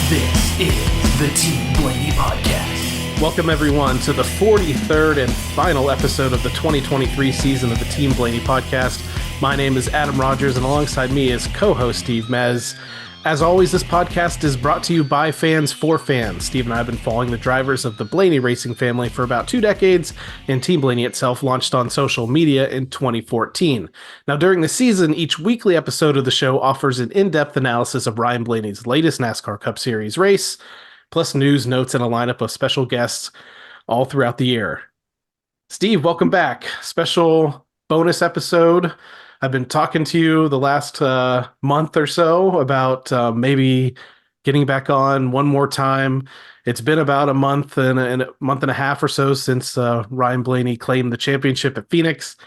This is the Team Blaney Podcast. Welcome, everyone, to the 43rd and final episode of the 2023 season of the Team Blaney Podcast. My name is Adam Rogers, and alongside me is co-host Steve Mez. As always, this podcast is brought to you by fans for fans. Steve and I have been following the drivers of the Blaney racing family for about 2 decades, and Team Blaney itself launched on social media in 2014. Now, during the season, each weekly episode of the show offers an in-depth analysis of Ryan Blaney's latest NASCAR Cup Series race, plus news, notes, and a lineup of special guests all throughout the year. Steve, welcome back. Special bonus episode. I've been talking to you the last month or so about maybe getting back on one more time. It's been about a month and a half or so since Ryan Blaney claimed the championship at Phoenix,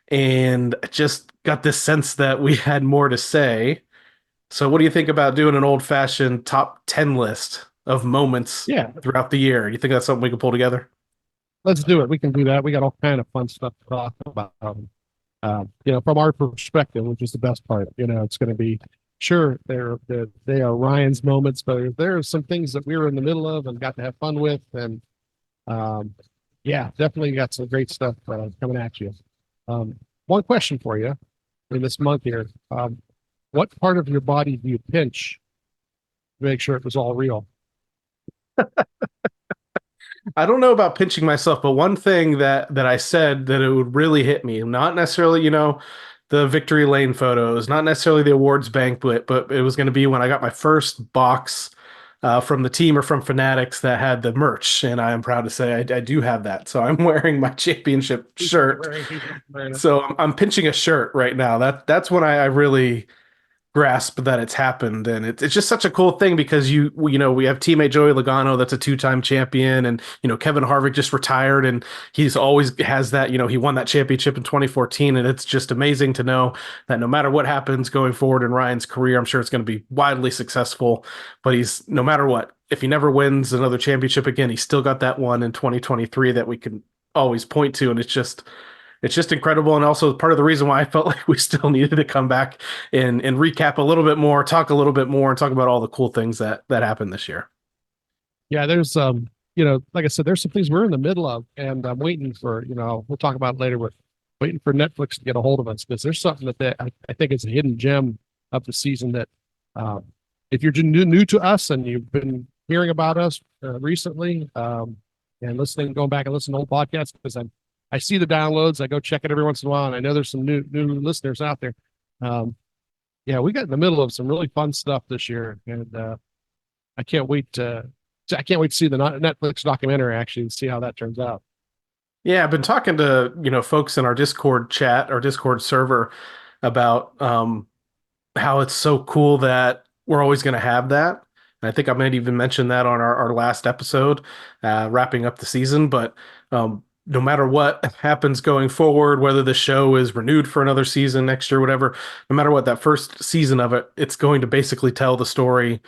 and I just got this sense that we had more to say. So what do you think about doing an old-fashioned top 10 list of moments throughout the year? You think that's something we can pull together? Let's do it. We can do that. We got all kind of fun stuff to talk about. From our perspective, which is the best part. It's going to be, sure, they are Ryan's moments, but there are some things that we were in the middle of and got to have fun with. And definitely got some great stuff coming at you. One question for you in this month here. What part of your body do you pinch to make sure it was all real? I don't know about pinching myself, but one thing that I said that it would really hit me, not necessarily, the victory lane photos, not necessarily the awards banquet, but it was going to be when I got my first box from the team or from Fanatics that had the merch. And I am proud to say I do have that. So I'm wearing my championship shirt. So I'm pinching a shirt right now. That's when I really grasp that it's happened, and it's just such a cool thing because we have teammate Joey Logano that's a 2-time champion, and Kevin Harvick just retired, and he's always has that, he won that championship in 2014, and it's just amazing to know that no matter what happens going forward in Ryan's career, I'm sure it's going to be widely successful, but he's, no matter what, if he never wins another championship again, he's still got that one in 2023 that we can always point to, and it's just incredible, and also part of the reason why I felt like we still needed to come back and recap a little bit more, talk a little bit more, and talk about all the cool things that happened this year. Yeah, there's like I said, there's some things we're in the middle of, and I'm waiting for, we'll talk about it later, but waiting for Netflix to get a hold of us, because there's something that I think is a hidden gem of the season that if you're new to us and you've been hearing about us recently and going back and listening to old podcasts, because I see the downloads. I go check it every once in a while, and I know there's some new listeners out there. We got in the middle of some really fun stuff this year, and I can't wait to see the Netflix documentary actually and see how that turns out. Yeah, I've been talking to folks in our Discord chat, our Discord server, about how it's so cool that we're always going to have that. And I think I might even mention that on our last episode, wrapping up the season, but no matter what happens going forward, whether the show is renewed for another season next year, whatever, no matter what, that first season of it, it's going to basically tell the story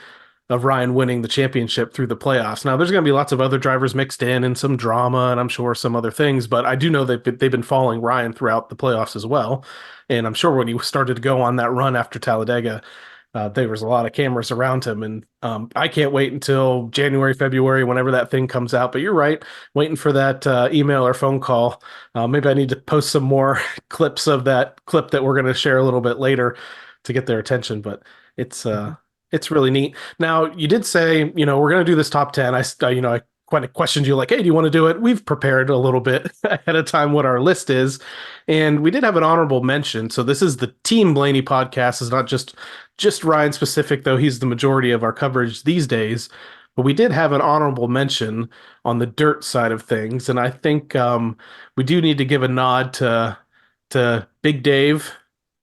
of Ryan winning the championship through the playoffs. Now, there's going to be lots of other drivers mixed in and some drama, and I'm sure some other things, but I do know that they've been following Ryan throughout the playoffs as well. And I'm sure when he started to go on that run after Talladega, there was a lot of cameras around him, and I can't wait until January, February, whenever that thing comes out. But you're right, waiting for that email or phone call. Maybe I need to post some more clips of that clip that we're going to share a little bit later to get their attention. But it's really neat. Now, you did say, we're going to do this top 10. I kind of questioned you like, hey, do you want to do it? We've prepared a little bit ahead of time what our list is. And we did have an honorable mention. So this is the Team Blaney podcast. It's not just Ryan specific, though he's the majority of our coverage these days. But we did have an honorable mention on the dirt side of things. And I think we do need to give a nod to Big Dave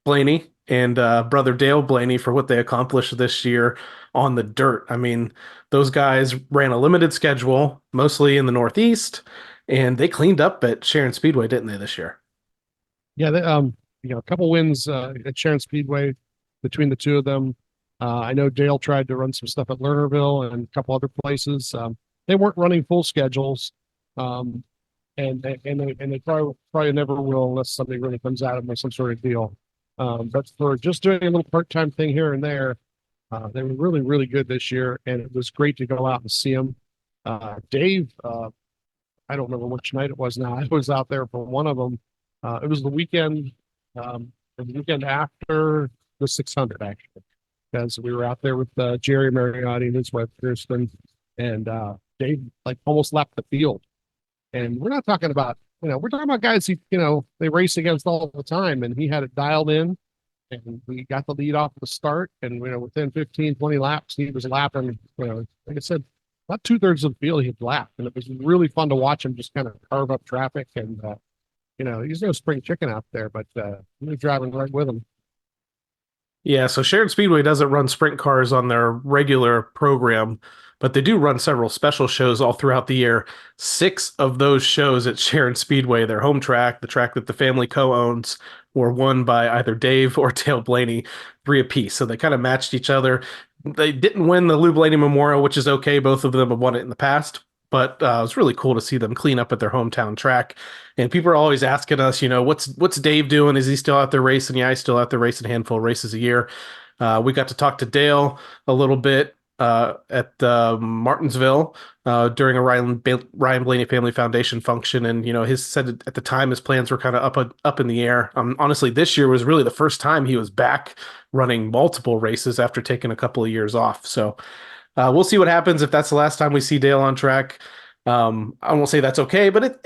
Blaney and brother Dale Blaney for what they accomplished this year on the dirt. I mean, those guys ran a limited schedule, mostly in the Northeast, and they cleaned up at Sharon Speedway, didn't they, this year? Yeah, a couple wins at Sharon Speedway between the two of them. I know Dale tried to run some stuff at Lernerville and a couple other places. They weren't running full schedules, and they probably never will unless something really comes out of them, some sort of deal. But for just doing a little part-time thing here and there, They were really, really good this year, and it was great to go out and see them. Dave, I don't remember which night it was now. I was out there for one of them. It was the weekend after the 600, actually, because we were out there with Jerry Mariotti and his wife, Kirsten, and Dave like almost left the field. And we're not talking about, we're talking about guys they race against all the time, and he had it dialed in, and we got the lead off the start, and within 15, 20 laps, he was lapping, like I said, about 2/3 of the field he had lapped, and it was really fun to watch him just kind of carve up traffic. And he's no spring chicken out there, but he was driving right with him. Yeah, so Sharon Speedway doesn't run sprint cars on their regular program, but they do run several special shows all throughout the year. 6 of those shows at Sharon Speedway, their home track, the track that the family co-owns, were won by either Dave or Dale Blaney, 3 apiece. So they kind of matched each other. They didn't win the Lou Blaney Memorial, which is okay. Both of them have won it in the past, but it was really cool to see them clean up at their hometown track. And people are always asking us, what's Dave doing? Is he still out there racing? Yeah, he's still out there racing a handful of races a year. We got to talk to Dale a little bit at Martinsville during a Ryan Blaney Family Foundation function, and his said at the time his plans were kind of up in the air. Honestly, this year was really the first time he was back running multiple races after taking a couple of years off. So we'll see what happens if that's the last time we see Dale on track. I won't say that's okay, but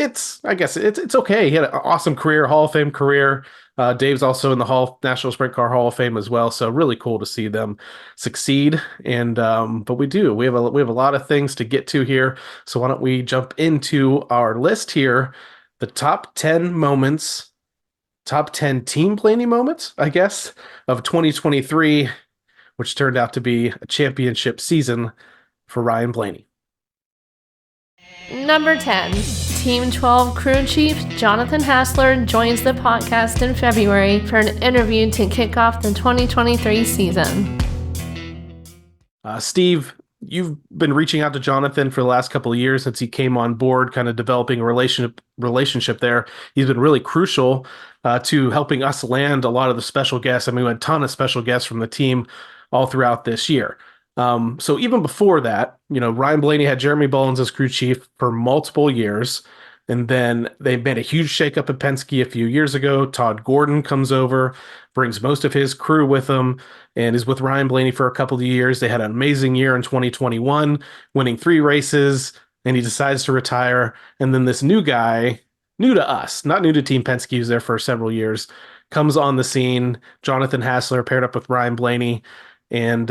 I guess it's okay. He had an awesome career, Hall of Fame career. Dave's also in the National Sprint Car Hall of Fame as well, so really cool to see them succeed. And but we have a lot of things to get to here. So why don't we jump into our list here? The top 10 moments, top 10 Team Blaney moments, I guess, of 2023, which turned out to be a championship season for Ryan Blaney. Number 10, Team 12 crew chief Jonathan Hassler joins the podcast in February for an interview to kick off the 2023 season. Steve, you've been reaching out to Jonathan for the last couple of years since he came on board, kind of developing a relationship there. He's been really crucial to helping us land a lot of the special guests. I mean, we had a ton of special guests from the team all throughout this year. So even before that, Ryan Blaney had Jeremy Bullins as crew chief for multiple years. And then they made a huge shakeup at Penske a few years ago. Todd Gordon comes over, brings most of his crew with him, and is with Ryan Blaney for a couple of years. They had an amazing year in 2021, winning 3 races, and he decides to retire. And then this new guy, new to us, not new to Team Penske, who's there for several years, comes on the scene. Jonathan Hassler paired up with Ryan Blaney, and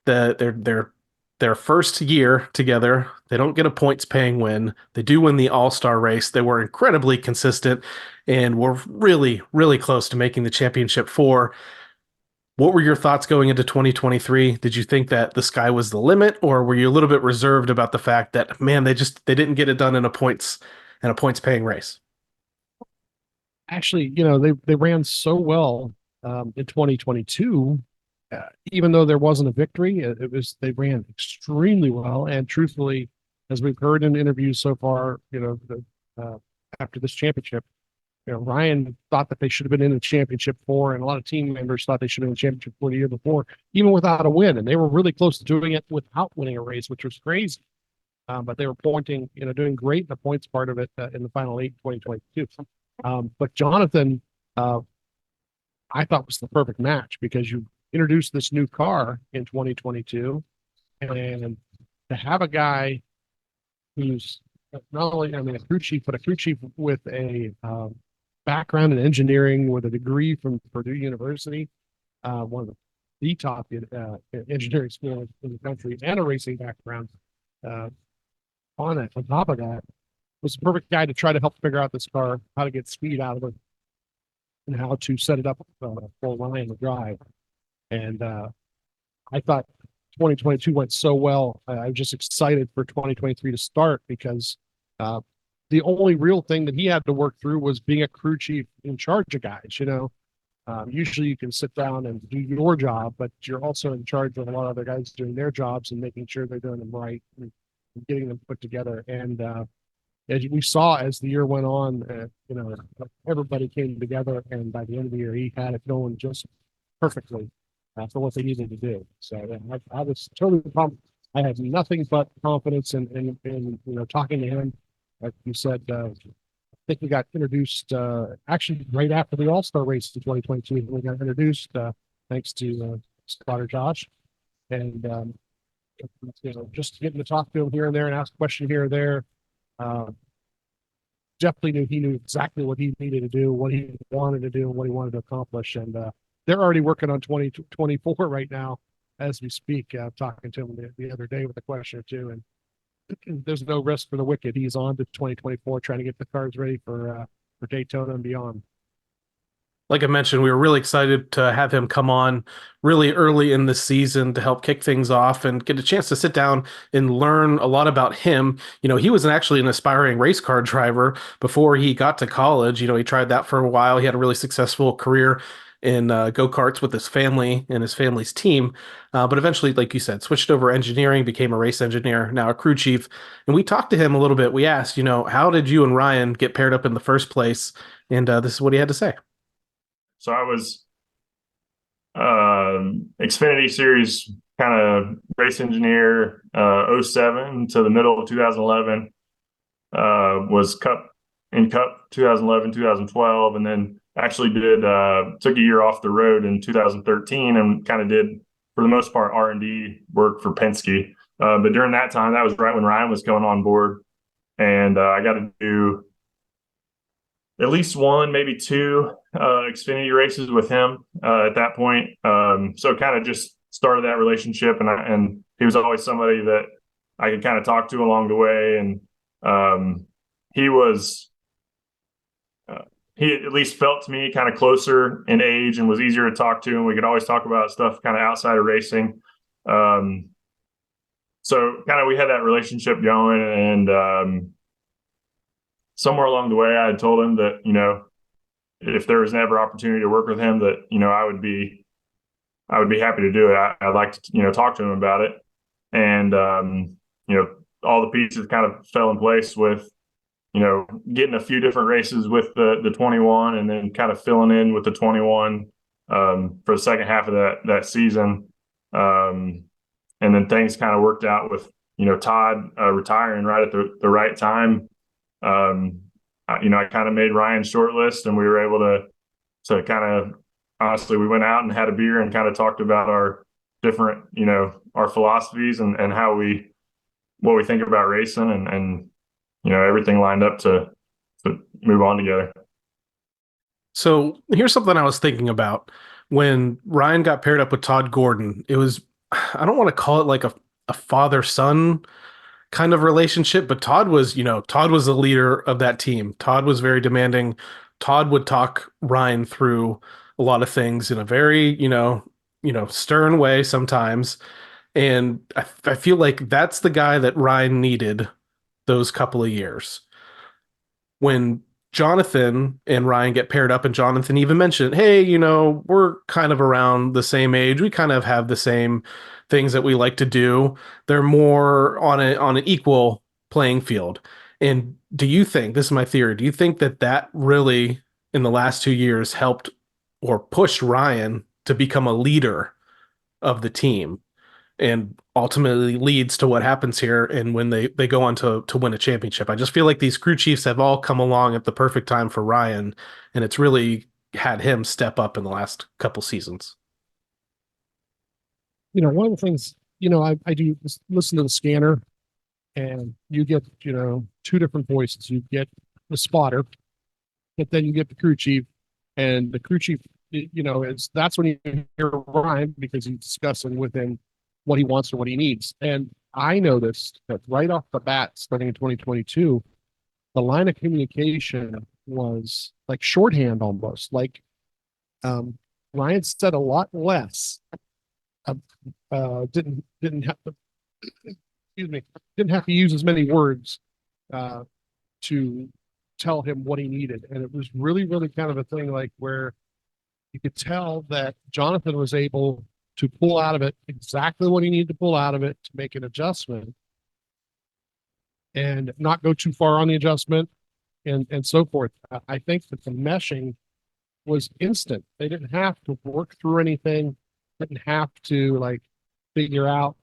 their first year together, they don't get a points paying win. They do win the All-Star race. They were incredibly consistent and were really, really close to making the championship 4. What were your thoughts going into 2023? Did you think that the sky was the limit, or were you a little bit reserved about the fact that, man, they didn't get it done in a points paying race? Actually, they ran so well in 2022. Even though there wasn't a victory, they ran extremely well. And truthfully, as we've heard in interviews so far, after this championship, Ryan thought that they should have been in the championship 4, and a lot of team members thought they should have been in the championship 4 the year before, even without a win. And they were really close to doing it without winning a race, which was crazy. But they were doing great in the points part of it in the final 8 2022. But Jonathan, I thought was the perfect match, because you introduced this new car in 2022, and to have a guy who's not only, a crew chief, but a crew chief with a background in engineering, with a degree from Purdue University, one of the top engineering schools in the country, and a racing background on top of that, was the perfect guy to try to help figure out this car, how to get speed out of it, and how to set it up for Ryan to drive. And I thought 2022 went so well. I was just excited for 2023 to start, because the only real thing that he had to work through was being a crew chief in charge of guys. Usually you can sit down and do your job, but you're also in charge of a lot of other guys doing their jobs and making sure they're doing them right and getting them put together. And as we saw as the year went on, everybody came together, and by the end of the year, he had it going just perfectly. for what they needed to do. So I was totally pumped. I had nothing but confidence in talking to him. Like you said, I think we got introduced actually right after the All-Star race in 2022. We got introduced thanks to Spotter Josh, and just getting to talk to him here and there and ask a question here or there. Definitely knew he knew exactly what he needed to do, what he wanted to do, and what he wanted to accomplish. And they're already working on 2024 right now as we speak. Talking to him the other day with a question or two, and there's no rest for the wicked. He's on to 2024, trying to get the cars ready for Daytona and beyond. Like I mentioned, we were really excited to have him come on really early in the season to help kick things off and get a chance to sit down and learn a lot about him. He was actually an aspiring race car driver before he got to college. He tried that for a while. He had a really successful career in go-karts with his family and his family's team. But eventually, like you said, switched over engineering, became a race engineer, now a crew chief. And we talked to him a little bit. We asked, how did you and Ryan get paired up in the first place? And this is what he had to say. So I was Xfinity Series kind of race engineer 07 to the middle of 2011. Was Cup 2011, 2012, and then actually took a year off the road in 2013 and kind of did, for the most part, R&D work for Penske. But during that time, that was right when Ryan was coming on board, and I got to do at least one, maybe two Xfinity races with him at that point. So kind of just started that relationship, and he was always somebody that I could kind of talk to along the way. And he at least felt to me kind of closer in age and was easier to talk to, and we could always talk about stuff kind of outside of racing. So kind of we had that relationship going, and somewhere along the way, I had told him that, if there was ever opportunity to work with him, that, I would be happy to do it. I'd like to, talk to him about it. And, all the pieces kind of fell in place with, getting a few different races with the 21 and then kind of filling in with the 21 for the second half of that season. And then things kind of worked out with, Todd retiring right at the right time. I kind of made Ryan's short list, and we were able to kind of, honestly, we went out and had a beer and kind of talked about our different, our philosophies and what we think about racing, and everything lined up to move on together. So here's something I was thinking about. When Ryan got paired up with Todd Gordon, it was, I don't want to call it like a father-son kind of relationship, but Todd was the leader of that team. Todd was very demanding. Todd would talk Ryan through a lot of things in a very, stern way sometimes. And I feel like that's the guy that Ryan needed those couple of years. When Jonathan and Ryan get paired up, and Jonathan even mentioned, hey, we're kind of around the same age. We kind of have the same things that we like to do. They're more on an equal playing field. And do you think, this is my theory, do you think that really in the last 2 years helped or pushed Ryan to become a leader of the team, and ultimately leads to what happens here and when they go on to win a championship? I just feel like these crew chiefs have all come along at the perfect time for Ryan, and it's really had him step up in the last couple seasons. One of the things, I do listen to the scanner, and you get, two different voices. You get the spotter, but then you get the crew chief, and the crew chief, that's when you hear Ryan, because he's discussing with him what he wants or what he needs. And I noticed that right off the bat, starting in 2022, the line of communication was like shorthand almost. Like Ryan said a lot less. Didn't have to didn't have to use as many words to tell him what he needed. And it was really, really kind of a thing like where you could tell that Jonathan was able to pull out of it exactly what he needed to pull out of it to make an adjustment and not go too far on the adjustment and so forth. I think that the meshing was instant. They didn't have to work through anything. didn't have to like figure out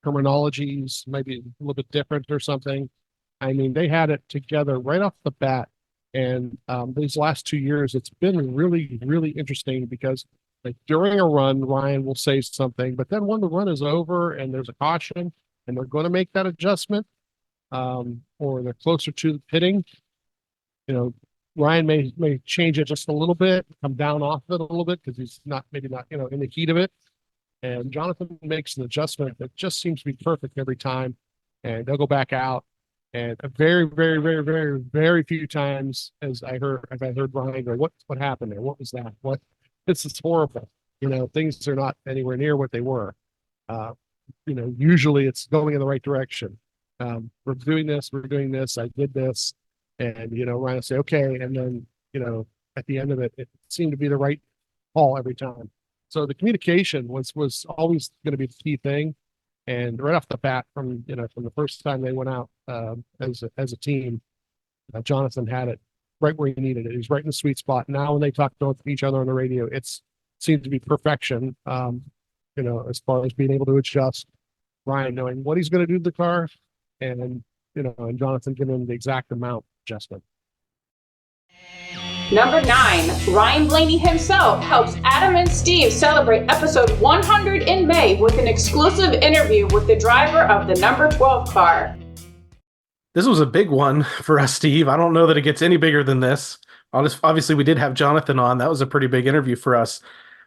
terminologies, maybe a little bit different or something. I mean, they had it together right off the bat. And these last 2 years, it's been really, really interesting because like during a run, Ryan will say something, but then when the run is over and there's a caution and they're going to make that adjustment, or they're closer to pitting, you know, Ryan may change it just a little bit, come down off it a little bit because he's not maybe not in the heat of it. And Jonathan makes an adjustment that just seems to be perfect every time, and they'll go back out. And a very, very, very, very, very few times as I heard Ryan go, what happened there? What was that? What? This is horrible. Things are not anywhere near what they were. Usually it's going in the right direction. We're doing this. I did this. And, Ryan will say, okay. And then, at the end of it, it seemed to be the right call every time. So the communication was always going to be the key thing. And right off the bat, from the first time they went out as a team, Jonathan had it right where he needed it. He's right in the sweet spot. Now when they talk to each other on the radio, it seems to be perfection. As far as being able to adjust, Ryan knowing what he's going to do to the car, and Jonathan giving him the exact amount adjustment. Number 9, Ryan Blaney himself helps Adam and Steve celebrate episode 100 in May with an exclusive interview with the driver of the number 12 car. This was a big one for us, Steve. I don't know that it gets any bigger than this. Obviously, we did have Jonathan on. That was a pretty big interview for us.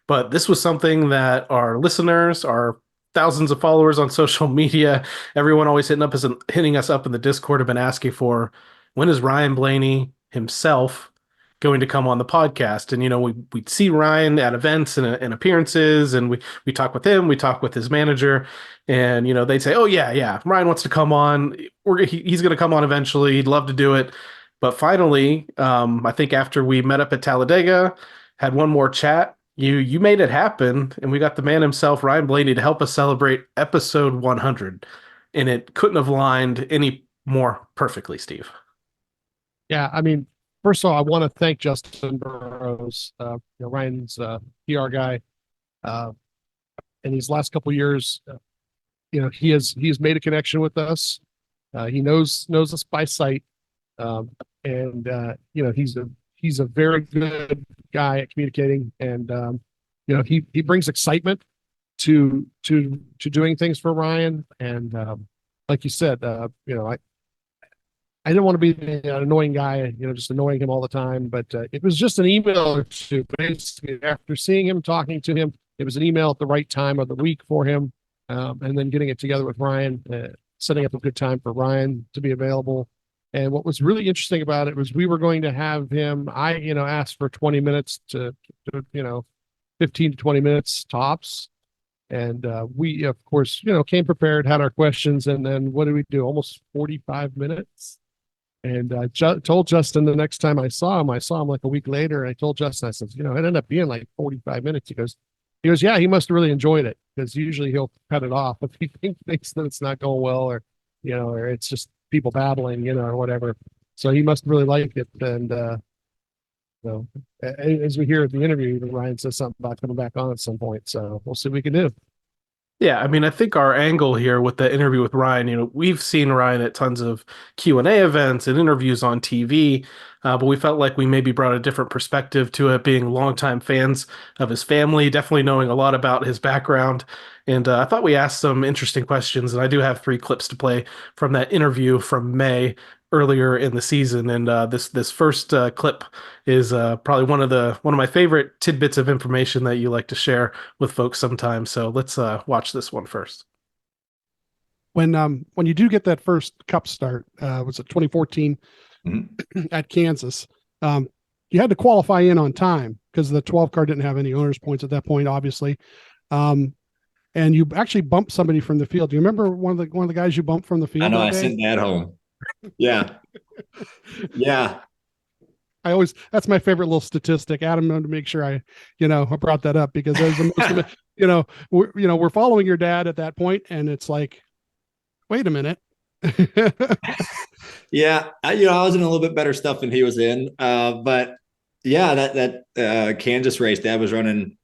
But this was something that our listeners, our thousands of followers on social media, everyone always hitting us up in the Discord have been asking for. When is Ryan Blaney himself going to come on the podcast? And we'd see Ryan at events and appearances, and we talk with him, we talk with his manager, and they'd say, oh yeah, Ryan wants to come on. He's going to come on eventually. He'd love to do it. But finally, I think after we met up at Talladega, had one more chat, you made it happen, and we got the man himself, Ryan Blaney, to help us celebrate episode 100, and it couldn't have lined any more perfectly, Steve. Yeah, I mean, first of all, I want to thank Justin Burrows, Ryan's PR guy. In these last couple of years, he has made a connection with us. He knows us by sight, and he's a very good guy at communicating, and he brings excitement to doing things for Ryan. And like you said, I didn't want to be the annoying guy, just annoying him all the time. But it was just an email or two. Basically, after seeing him, talking to him, it was an email at the right time of the week for him, and then getting it together with Ryan, setting up a good time for Ryan to be available. And what was really interesting about it was we were going to have him. I asked for 20 minutes to 15 to 20 minutes tops. And we, of course, came prepared, had our questions, and then what did we do? Almost 45 minutes. And I told Justin the next time I saw him like a week later, and I told Justin, I said, it ended up being like 45 minutes. He goes, yeah, he must have really enjoyed it, because usually he'll cut it off if he thinks that it's not going well, or it's just people babbling, or whatever. So he must really like it. And as we hear at the interview, Ryan says something about coming back on at some point. So we'll see what we can do. Yeah, I mean, I think our angle here with the interview with Ryan, we've seen Ryan at tons of Q&A events and interviews on TV, but we felt like we maybe brought a different perspective to it, being longtime fans of his family, definitely knowing a lot about his background. And I thought we asked some interesting questions, and I do have 3 clips to play from that interview from May earlier in the season. And this first clip is probably one of my favorite tidbits of information that you like to share with folks sometimes. So let's watch this one first. When you do get that first Cup start, was it 2014 at Kansas? You had to qualify in on time because the 12 car didn't have any owner's points at that point, obviously. And you actually bumped somebody from the field. Do you remember one of the guys you bumped from the field? I know. I sent that home. Yeah. Yeah. That's my favorite little statistic. Adam wanted to make sure I brought that up, because there's the most, we're following your dad at that point, and it's like, wait a minute. Yeah. I was in a little bit better stuff than he was in. But yeah, that Kansas race, Dad was running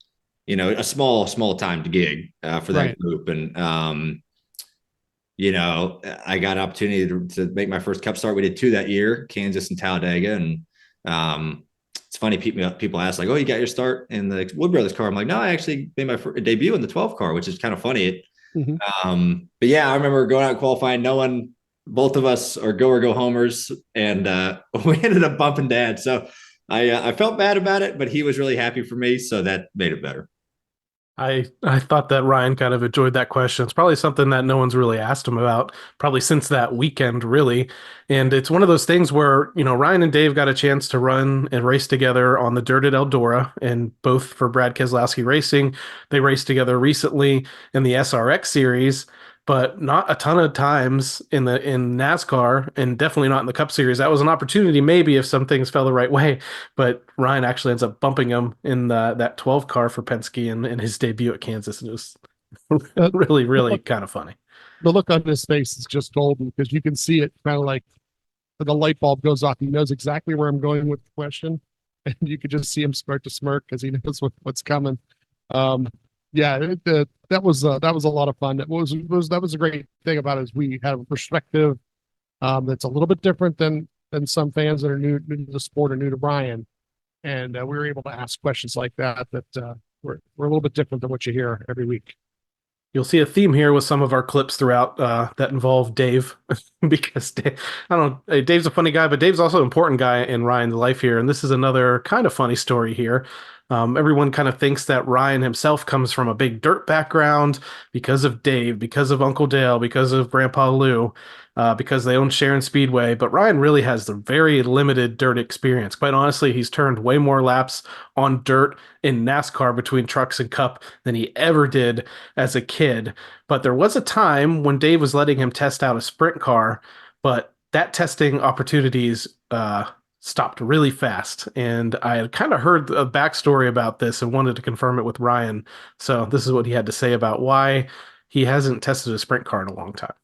a small time gig for that Right. group. And, I got an opportunity to make my first Cup start. We did 2 that year, Kansas and Talladega. And it's funny, people ask like, "Oh, you got your start in the Wood Brothers car?" I'm like, "No, I actually made my debut in the 12 car," which is kind of funny. Mhm. But yeah, I remember going out and qualifying. Both of us are go homers, and we ended up bumping Dad. So I felt bad about it, but he was really happy for me, so that made it better. I thought that Ryan kind of enjoyed that question. It's probably something that no one's really asked him about, probably since that weekend, really. And it's one of those things where, Ryan and Dave got a chance to run and race together on the dirt at Eldora, and both for Brad Keselowski Racing. They raced together recently in the SRX series, but not a ton of times in NASCAR, and definitely not in the Cup Series. That was an opportunity, maybe, if some things fell the right way. But Ryan actually ends up bumping him in that 12 car for Penske in his debut at Kansas. And it was really, really kind of funny. The look on his face is just golden because you can see it kind of like the light bulb goes off. He knows exactly where I'm going with the question, and you could just see him start to smirk because he knows what's coming. Yeah, that was a lot of fun. That was a great thing about it is we have a perspective that's a little bit different than some fans that are new to the sport or new to Brian, and we were able to ask questions like that we're a little bit different than what you hear every week. You'll see a theme here with some of our clips throughout that involve Dave, because I don't know, Dave's a funny guy, but Dave's also an important guy in Ryan's life here. And this is another kind of funny story here. Everyone kind of thinks that Ryan himself comes from a big dirt background because of Dave, because of Uncle Dale, because of Grandpa Lou, because they own Sharon Speedway. But Ryan really has the very limited dirt experience. Quite honestly, he's turned way more laps on dirt in NASCAR between trucks and Cup than he ever did as a kid. But there was a time when Dave was letting him test out a sprint car, but that testing opportunities stopped really fast. And I had kind of heard a backstory about this and wanted to confirm it with Ryan. So this is what he had to say about why he hasn't tested a sprint car in a long time.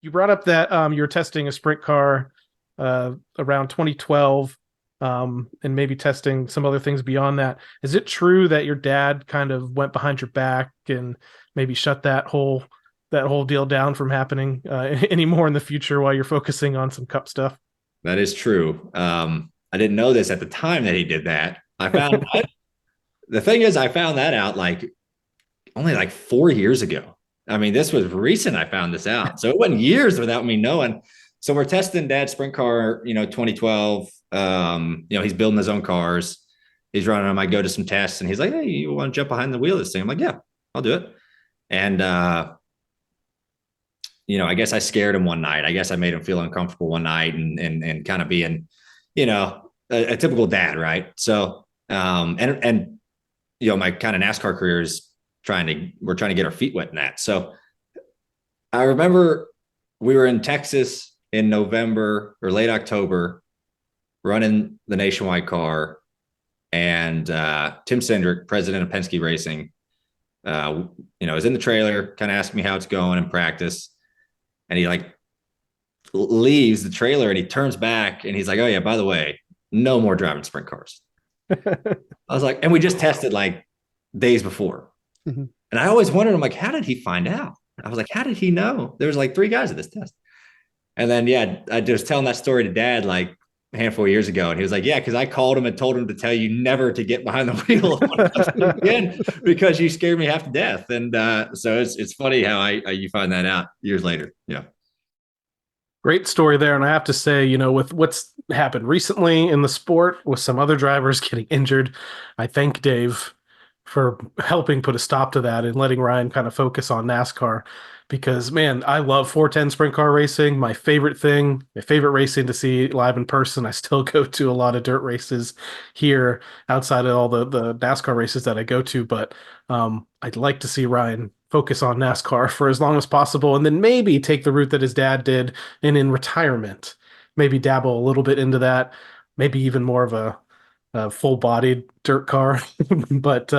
You brought up that you were testing a sprint car around 2012, and maybe testing some other things beyond that. Is it true that your dad kind of went behind your back and maybe shut that whole deal down from happening anymore in the future while you're focusing on some Cup stuff? That is true. I didn't know this at the time that he did that. The thing is, I found that out only 4 years ago. I mean, this was recent. I found this out. So it wasn't years without me knowing. So we're testing Dad's sprint car, 2012. He's building his own cars. He's running them. I go to some tests and he's like, "Hey, you want to jump behind the wheel of this thing?" I'm like, "Yeah, I'll do it." And, I guess I scared him one night. I guess I made him feel uncomfortable one night and kind of being, a typical dad. Right. So, my kind of NASCAR career is we're trying to get our feet wet in that. So I remember we were in Texas in November or late October running the Nationwide car, and Tim Cindric, president of Penske Racing, was in the trailer, kind of asked me how it's going in practice. And he leaves the trailer and he turns back and he's like, "Oh yeah, by the way, no more driving sprint cars." I was like, and we just tested days before. Mm-hmm. And I always wondered, I'm like, how did he find out? I was like, how did he know? There was 3 guys at this test. And then, yeah, I was telling that story to Dad a handful of years ago. And he was like, "Yeah, because I called him and told him to tell you never to get behind the wheel again because you scared me half to death." And so it's funny how you find that out years later. Yeah. Great story there. And I have to say, with what's happened recently in the sport with some other drivers getting injured, I thank Dave for helping put a stop to that and letting Ryan kind of focus on NASCAR, because, man, I love 410 sprint car racing. My favorite racing to see live in person. I still go to a lot of dirt races here outside of all the NASCAR races that I go to, but I'd like to see Ryan focus on NASCAR for as long as possible, and then maybe take the route that his dad did, and in retirement, maybe dabble a little bit into that, maybe even more of a full-bodied dirt car. But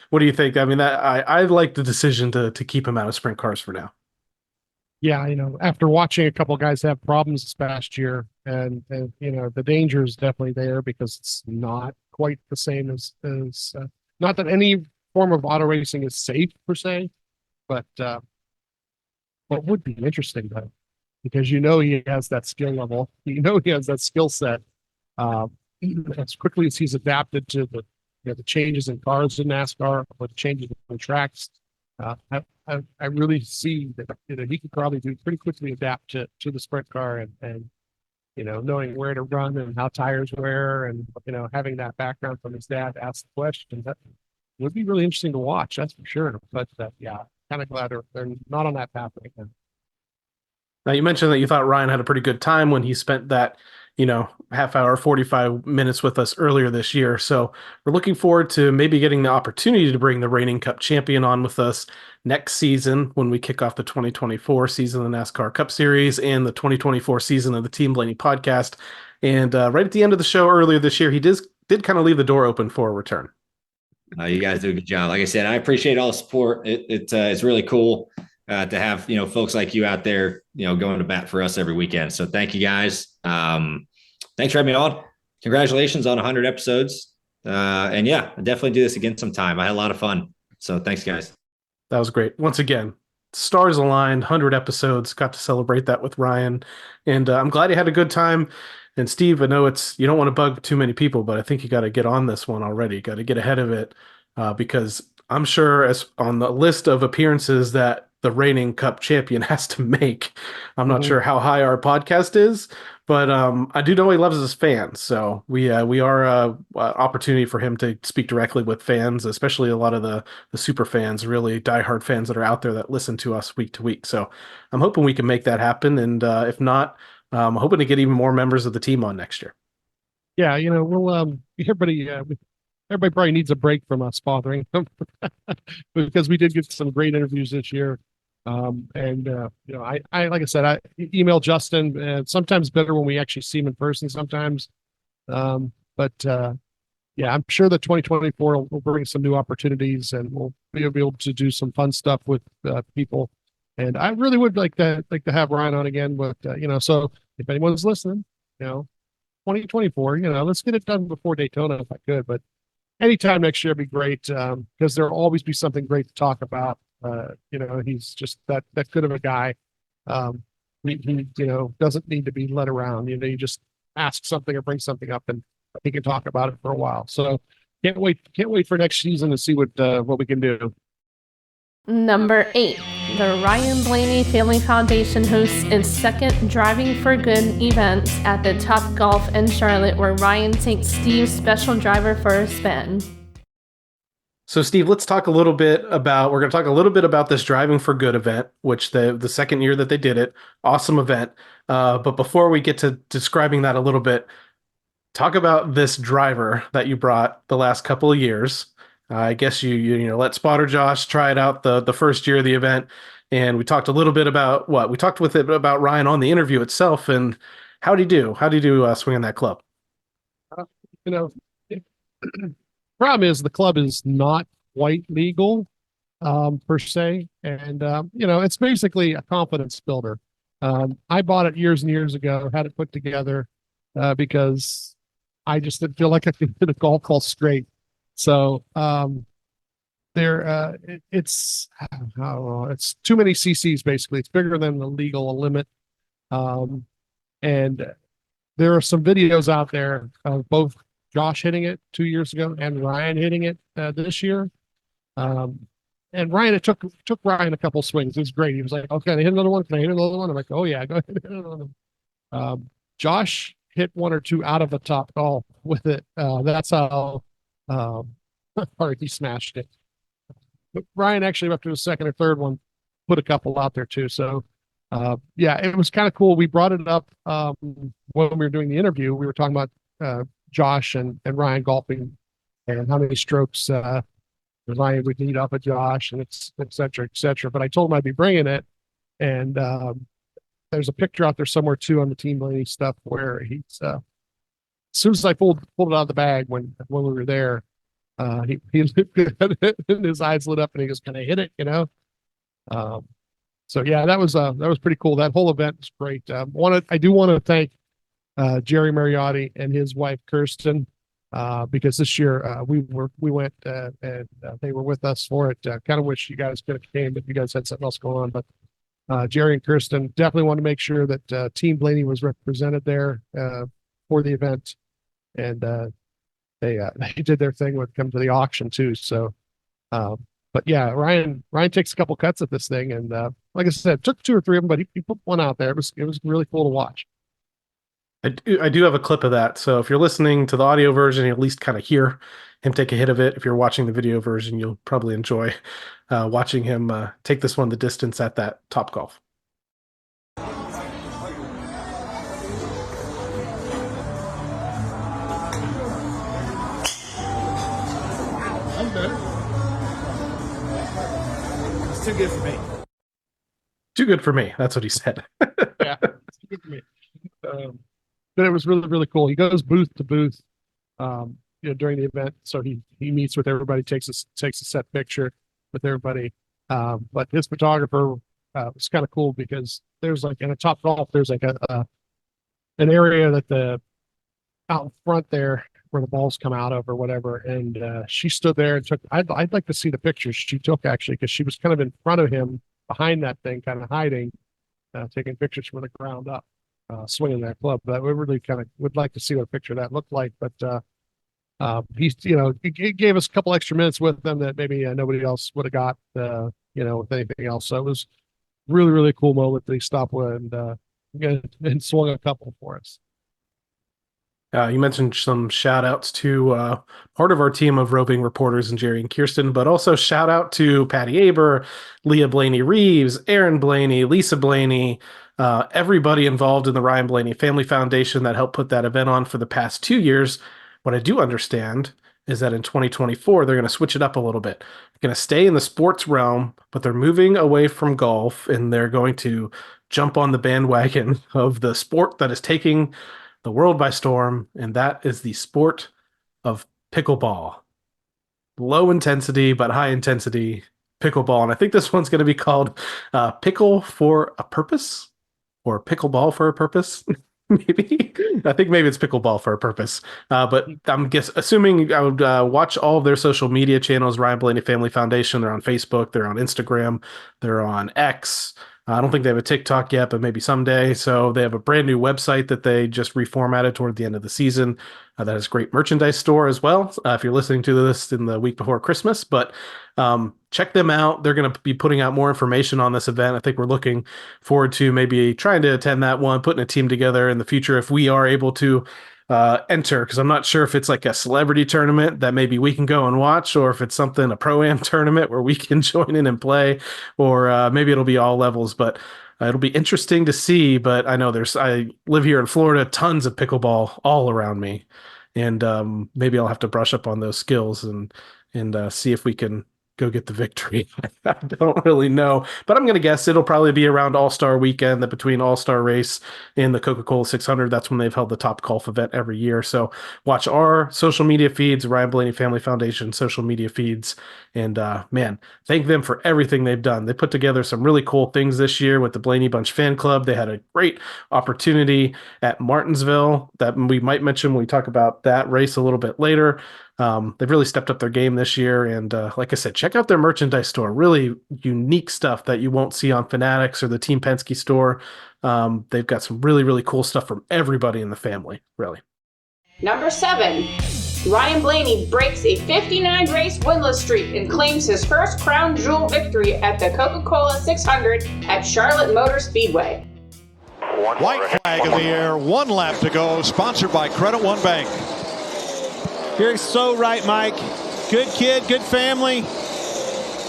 what do you think? I mean, I like the decision to keep him out of sprint cars for now. Yeah, after watching a couple of guys have problems this past year, and the danger is definitely there because it's not quite the same as not that any form of auto racing is safe per se, but what would be interesting though, because he has that skill level, he has that skill set. As quickly as he's adapted to the changes in cars in NASCAR, or the changes in tracks, I really see that he could probably pretty quickly adapt to the sprint car and knowing where to run and how tires wear, and having that background from his dad to ask the question. That would be really interesting to watch, that's for sure. But yeah, kind of glad they're not on that path right now. Now, you mentioned that you thought Ryan had a pretty good time when he spent that, half hour, 45 minutes with us earlier this year. So we're looking forward to maybe getting the opportunity to bring the reigning Cup champion on with us next season when we kick off the 2024 season of the NASCAR Cup Series and the 2024 season of the Team Blaney podcast. And right at the end of the show earlier this year, he did kind of leave the door open for a return. You guys do a good job. Like I said, I appreciate all the support. It's really cool to have folks like you out there going to bat for us every weekend. So thank you guys. Thanks for having me on. Congratulations on 100 episodes. And yeah, I'll definitely do this again sometime. I had a lot of fun. So thanks, guys. That was great. Once again, stars aligned, 100 episodes. Got to celebrate that with Ryan, and I'm glad you had a good time. And Steve, I know you don't want to bug too many people, but I think you got to get on this one already. Got to get ahead of it because I'm sure as on the list of appearances that the reigning Cup champion has to make, I'm not sure how high our podcast is, but I do know he loves his fans. So we are a opportunity for him to speak directly with fans, especially a lot of the super fans, really diehard fans that are out there that listen to us week to week. So I'm hoping we can make that happen. And if not, I'm hoping to get even more members of the team on next year. Yeah, we'll everybody probably needs a break from us bothering them because we did get some great interviews this year. I like I said, I email Justin. Sometimes better when we actually see him in person. Sometimes, but yeah, I'm sure that 2024 will bring some new opportunities, and we'll be able to do some fun stuff with people. And I really would like to have Ryan on again. But so if anyone's listening, 2024, let's get it done before Daytona if I could. But anytime next year would be great because there'll always be something great to talk about. He's just that good of a guy. He doesn't need to be led around. You just ask something or bring something up, and he can talk about it for a while. So can't wait for next season to see what we can do. Number 8, the Ryan Blaney Family Foundation hosts its second Driving for Good event at the Top Golf in Charlotte, where Ryan takes Steve's special driver for a spin. So Steve, we're going to talk a little bit about this Driving for Good event, which the second year that they did it, awesome event. But before we get to describing that a little bit, talk about this driver that you brought the last couple of years. I guess you let Spotter Josh try it out the first year of the event, and we talked a little bit about about Ryan on the interview itself, and how'd he do? How'd he do swinging that club? Problem is the club is not quite legal per se, and it's basically a confidence builder. I bought it years and years ago, had it put together because I just didn't feel like I could hit a golf ball straight. So it's I don't know, it's too many CCs basically. It's bigger than the legal limit, and there are some videos out there of both Josh hitting it 2 years ago and Ryan hitting it this year. And Ryan, it took Ryan a couple swings. It was great. He was like, "Okay, can I hit another one? Can I hit another one?" I'm like, "Oh yeah, go ahead and hit another one." Josh hit one or two out of a top golf with it. That's how hard he smashed it. But Ryan actually, after the second or third one, put a couple out there too. So yeah, it was kind of cool. We brought it up when we were doing the interview. We were talking about Josh and Ryan golfing and how many strokes Ryan would need up at Josh, and et cetera, et cetera. But I told him I'd be bringing it, and there's a picture out there somewhere too on the Team Blaney stuff where he's as soon as I pulled it out of the bag when we were there, he and his eyes lit up and he goes, "Can I hit it?" So yeah, that was pretty cool. That whole event was great. I do want to thank Jerry Mariotti and his wife Kirsten. because this year we went and they were with us for it. Kind of wish you guys could have came, but you guys had something else going on. But Jerry and Kirsten definitely want to make sure that Team Blaney was represented there for the event, and they did their thing when it come to the auction too. So, but yeah, Ryan takes a couple cuts at this thing, and like I said, took 2 or 3 of them, but he put one out there. It was really cool to watch. I do have a clip of that. So if you're listening to the audio version, you at least kind of hear him take a hit of it. If you're watching the video version, you'll probably enjoy watching him take this one the distance at that Top Golf. It's too good for me. Too good for me. That's what he said. Yeah, it's too good for me. But it was really, really cool. He goes booth to booth, during the event. So he meets with everybody, takes a set picture with everybody. But his photographer was kind of cool because there's like in a Top Golf, there's like an area that out in front there where the balls come out of or whatever. And she stood there and took. I'd like to see the pictures she took actually, because she was kind of in front of him behind that thing, kind of hiding, taking pictures from the ground up. Swinging that club, but we really kind of would like to see what a picture of that looked like. But he gave us a couple extra minutes with them that maybe nobody else would have got, with anything else. So it was really, really cool moment that he stopped with and swung a couple for us. You mentioned some shout outs to part of our team of roving reporters and Jerry and Kirsten, but also shout out to Patty Aber, Leah Blaney Reeves, Aaron Blaney, Lisa Blaney, everybody involved in the Ryan Blaney Family Foundation that helped put that event on for the past 2 years. What I do understand is that in 2024, they're going to switch it up a little bit. They're going to stay in the sports realm, but they're moving away from golf, and they're going to jump on the bandwagon of the sport that is taking the world by storm, and that is the sport of pickleball. Low intensity, but high intensity pickleball. And I think this one's going to be called Pickle for a Purpose, or Pickleball for a Purpose. Maybe. I think maybe it's Pickleball for a Purpose. But I'm assuming I would watch all of their social media channels, Ryan Blaney Family Foundation. They're on Facebook, they're on Instagram, they're on X. I don't think they have a TikTok yet, but maybe someday. So they have a brand new website that they just reformatted toward the end of the season. That has a great merchandise store as well, if you're listening to this in the week before Christmas. But check them out. They're going to be putting out more information on this event. I think we're looking forward to maybe trying to attend that one, putting a team together in the future if we are able to enter, because I'm not sure if it's like a celebrity tournament that maybe we can go and watch, or if it's something, a pro-am tournament where we can join in and play, or maybe it'll be all levels, but it'll be interesting to see. But I know I live here in Florida, tons of pickleball all around me, and maybe I'll have to brush up on those skills and see if we can go get the victory. I don't really know, but I'm going to guess it'll probably be around All-Star weekend, that between All-Star race and the Coca-Cola 600. That's when they've held the Top Golf event every year. So watch our social media feeds, Ryan Blaney Family Foundation social media feeds, and man, thank them for everything they've done. They put together some really cool things this year with the Blaney Bunch fan club. They had a great opportunity at Martinsville that we might mention when we talk about that race a little bit later. They've really stepped up their game this year. And like I said, check out their merchandise store. Really unique stuff that you won't see on Fanatics or the Team Penske store. They've got some really, really cool stuff from everybody in the family, really. Number 7, Ryan Blaney breaks a 59 race winless streak and claims his first crown jewel victory at the Coca-Cola 600 at Charlotte Motor Speedway. White flag in the air, 1 lap to go, sponsored by Credit One Bank. You're so right, Mike. Good kid, good family.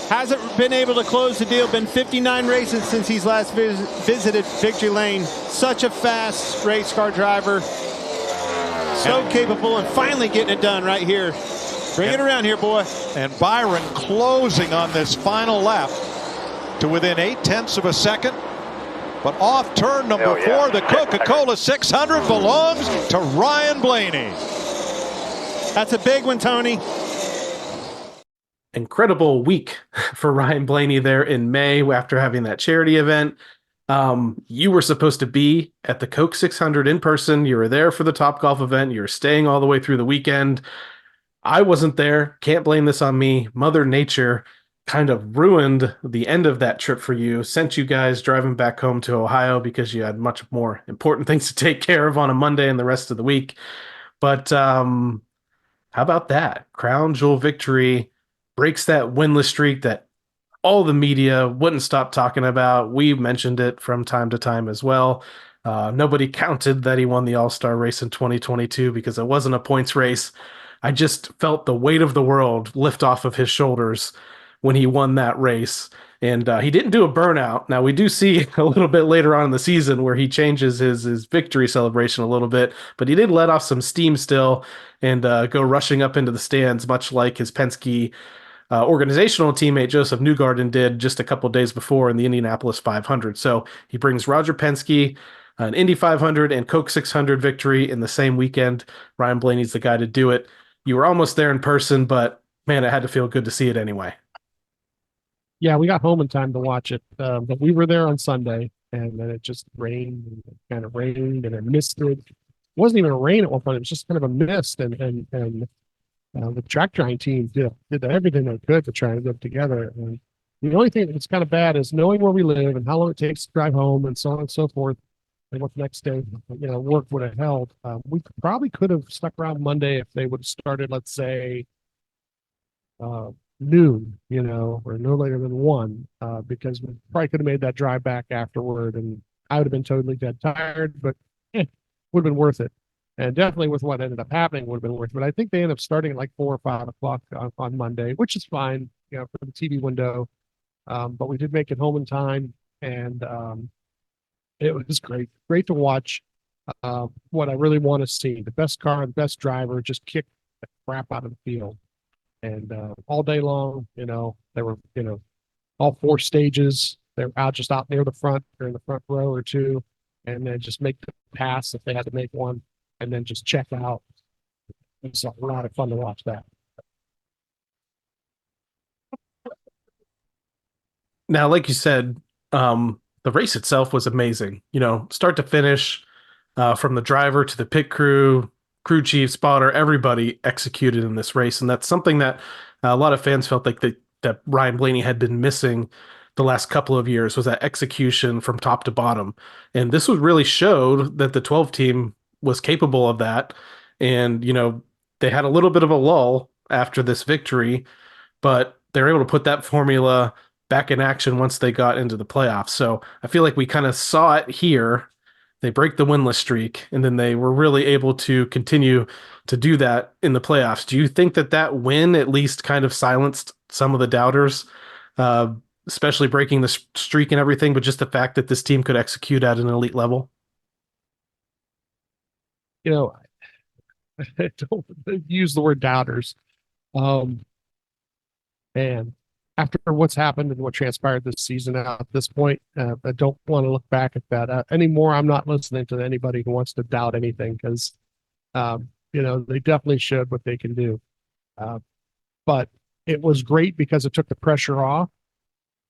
Hasn't been able to close the deal. Been 59 races since he's last visited Victory Lane. Such a fast race car driver. So capable, and finally getting it done right here. Bring it around here, boy. And Byron closing on this final lap to within 0.8 of a second. But off turn number 4, the Coca-Cola 600 belongs to Ryan Blaney. That's a big one, Tony. Incredible week for Ryan Blaney there in May after having that charity event. You were supposed to be at the Coke 600 in person. You were there for the Topgolf event. You were staying all the way through the weekend. I wasn't there. Can't blame this on me. Mother Nature kind of ruined the end of that trip for you, sent you guys driving back home to Ohio because you had much more important things to take care of on a Monday and the rest of the week. But how about that? Crown Jewel victory breaks that winless streak that all the media wouldn't stop talking about. We mentioned it from time to time as well. Nobody counted that he won the All-Star race in 2022 because it wasn't a points race. I just felt the weight of the world lift off of his shoulders when he won that race. And he didn't do a burnout. Now, we do see a little bit later on in the season where he changes his victory celebration a little bit, but he did let off some steam still and go rushing up into the stands, much like his Penske organizational teammate Joseph Newgarden did just a couple days before in the Indianapolis 500. So he brings Roger Penske an Indy 500 and Coke 600 victory in the same weekend. Ryan Blaney's the guy to do it. You were almost there in person, but man, it had to feel good to see it anyway. Yeah, we got home in time to watch it, but we were there on Sunday, and then it just rained, and it kind of rained, and it misted. It wasn't even a rain at one point; it was just kind of a mist, and the track drying team did everything they could to try and get together. And the only thing that's kind of bad is knowing where we live and how long it takes to drive home, and so on and so forth, and what the next day, work would have held. We probably could have stuck around Monday if they would have started, let's say, noon, or no later than 1, because we probably could have made that drive back afterward, and I would have been totally dead tired, but would have been worth it. And definitely with what ended up happening would have been worth it. But I think they ended up starting at like 4 or 5 o'clock on Monday, which is fine, for the TV window. But we did make it home in time, and it was great to watch. What I really want to see, the best car, the best driver, just kick the crap out of the field. And all day long, they were, all 4 stages. They were out near the front or in the front row or 2, and then just make the pass if they had to make one, and then just check out. It's a lot of fun to watch that. Now, like you said, the race itself was amazing. Start to finish, from the driver to the pit crew chief, spotter, everybody executed in this race. And that's something that a lot of fans felt like that Ryan Blaney had been missing the last couple of years, was that execution from top to bottom. And this was really showed that the 12 team was capable of that. And, they had a little bit of a lull after this victory, but they were able to put that formula back in action once they got into the playoffs. So I feel like we kind of saw it here. They break the winless streak, and then they were really able to continue to do that in the playoffs. Do you think that win at least kind of silenced some of the doubters, especially breaking the streak and everything, but just the fact that this team could execute at an elite level? I don't use the word doubters. And after what's happened and what transpired this season at this point, I don't want to look back at that anymore. I'm not listening to anybody who wants to doubt anything because, they definitely showed what they can do. But it was great because it took the pressure off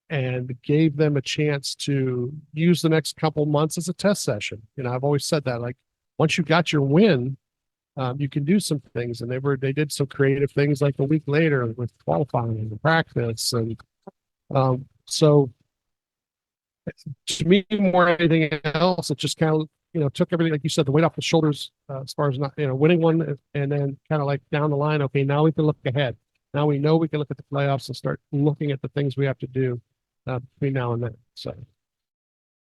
and gave them a chance to use the next couple months as a test session. I've always said that, like, once you got your win, you can do some things, and they did some creative things like a week later with qualifying and practice, and so to me, more than anything else, it just kind of took everything, like you said, the weight off the shoulders as far as not winning one, and then kind of like down the line. Okay, now we can look ahead. Now we know we can look at the playoffs and start looking at the things we have to do between now and then. So,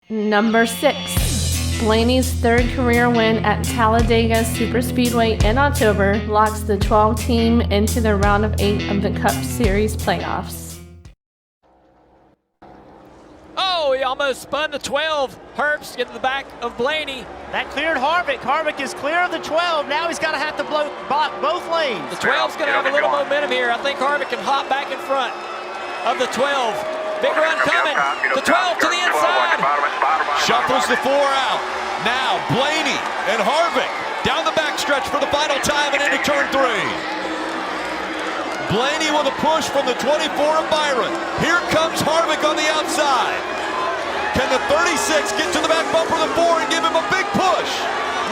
number 6. Blaney's 3rd career win at Talladega Superspeedway in October locks the 12 team into the round of 8 of the Cup Series playoffs. Oh, he almost spun the 12. Herbst into the back of Blaney. That cleared Harvick. Harvick is clear of the 12. Now he's got to have to block both lanes. The 12's going to have a little momentum here. I think Harvick can hop back in front of the 12. Big run coming. The 12 to the inside. Shuffles the 4 out. Now Blaney and Harvick down the backstretch for the final time and into turn 3. Blaney with a push from the 24 of Byron. Here comes Harvick on the outside. Can the 36 get to the back bumper of the 4 and give him a big push?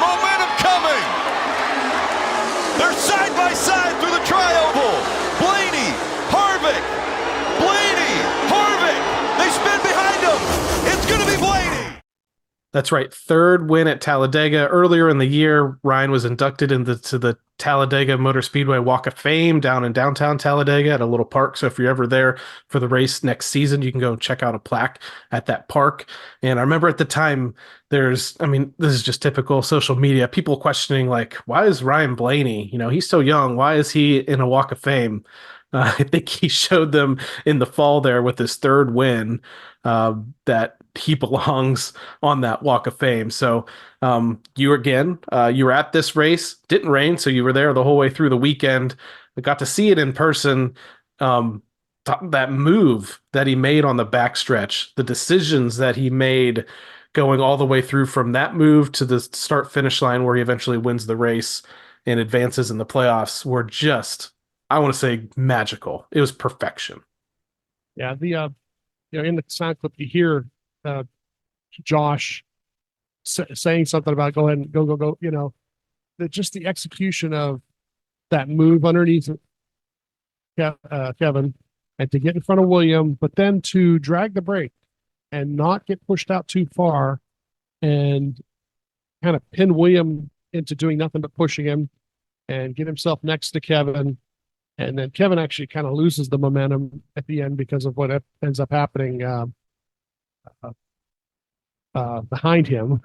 Momentum coming. They're side by side through the tri-oval. Blaney, Harvick, Blaney, Harvick. They spin behind him. It's going to be Blaney. That's right. Third win at Talladega. Earlier in the year, Ryan was inducted into the Talladega Motor Speedway Walk of Fame down in downtown Talladega at a little park. So if you're ever there for the race next season, you can go check out a plaque at that park. And I remember at the time, this is just typical social media, people questioning, like, why is Ryan Blaney, he's so young, why is he in a Walk of Fame? I think he showed them in the fall there with his third win that he belongs on that Walk of Fame. So you were at this race. Didn't rain, so you were there the whole way through the weekend. I got to see it in person. That move that he made on the backstretch, the decisions that he made going all the way through from that move to the start-finish line where he eventually wins the race and advances in the playoffs were just, I want to say, magical. It was perfection. Yeah, in the sound clip you hear Josh saying something about go ahead and go. Just the execution of that move underneath Kevin, and to get in front of William, but then to drag the brake and not get pushed out too far, and kind of pin William into doing nothing but pushing him, and get himself next to Kevin. And then Kevin actually kind of loses the momentum at the end because of what ends up happening behind him.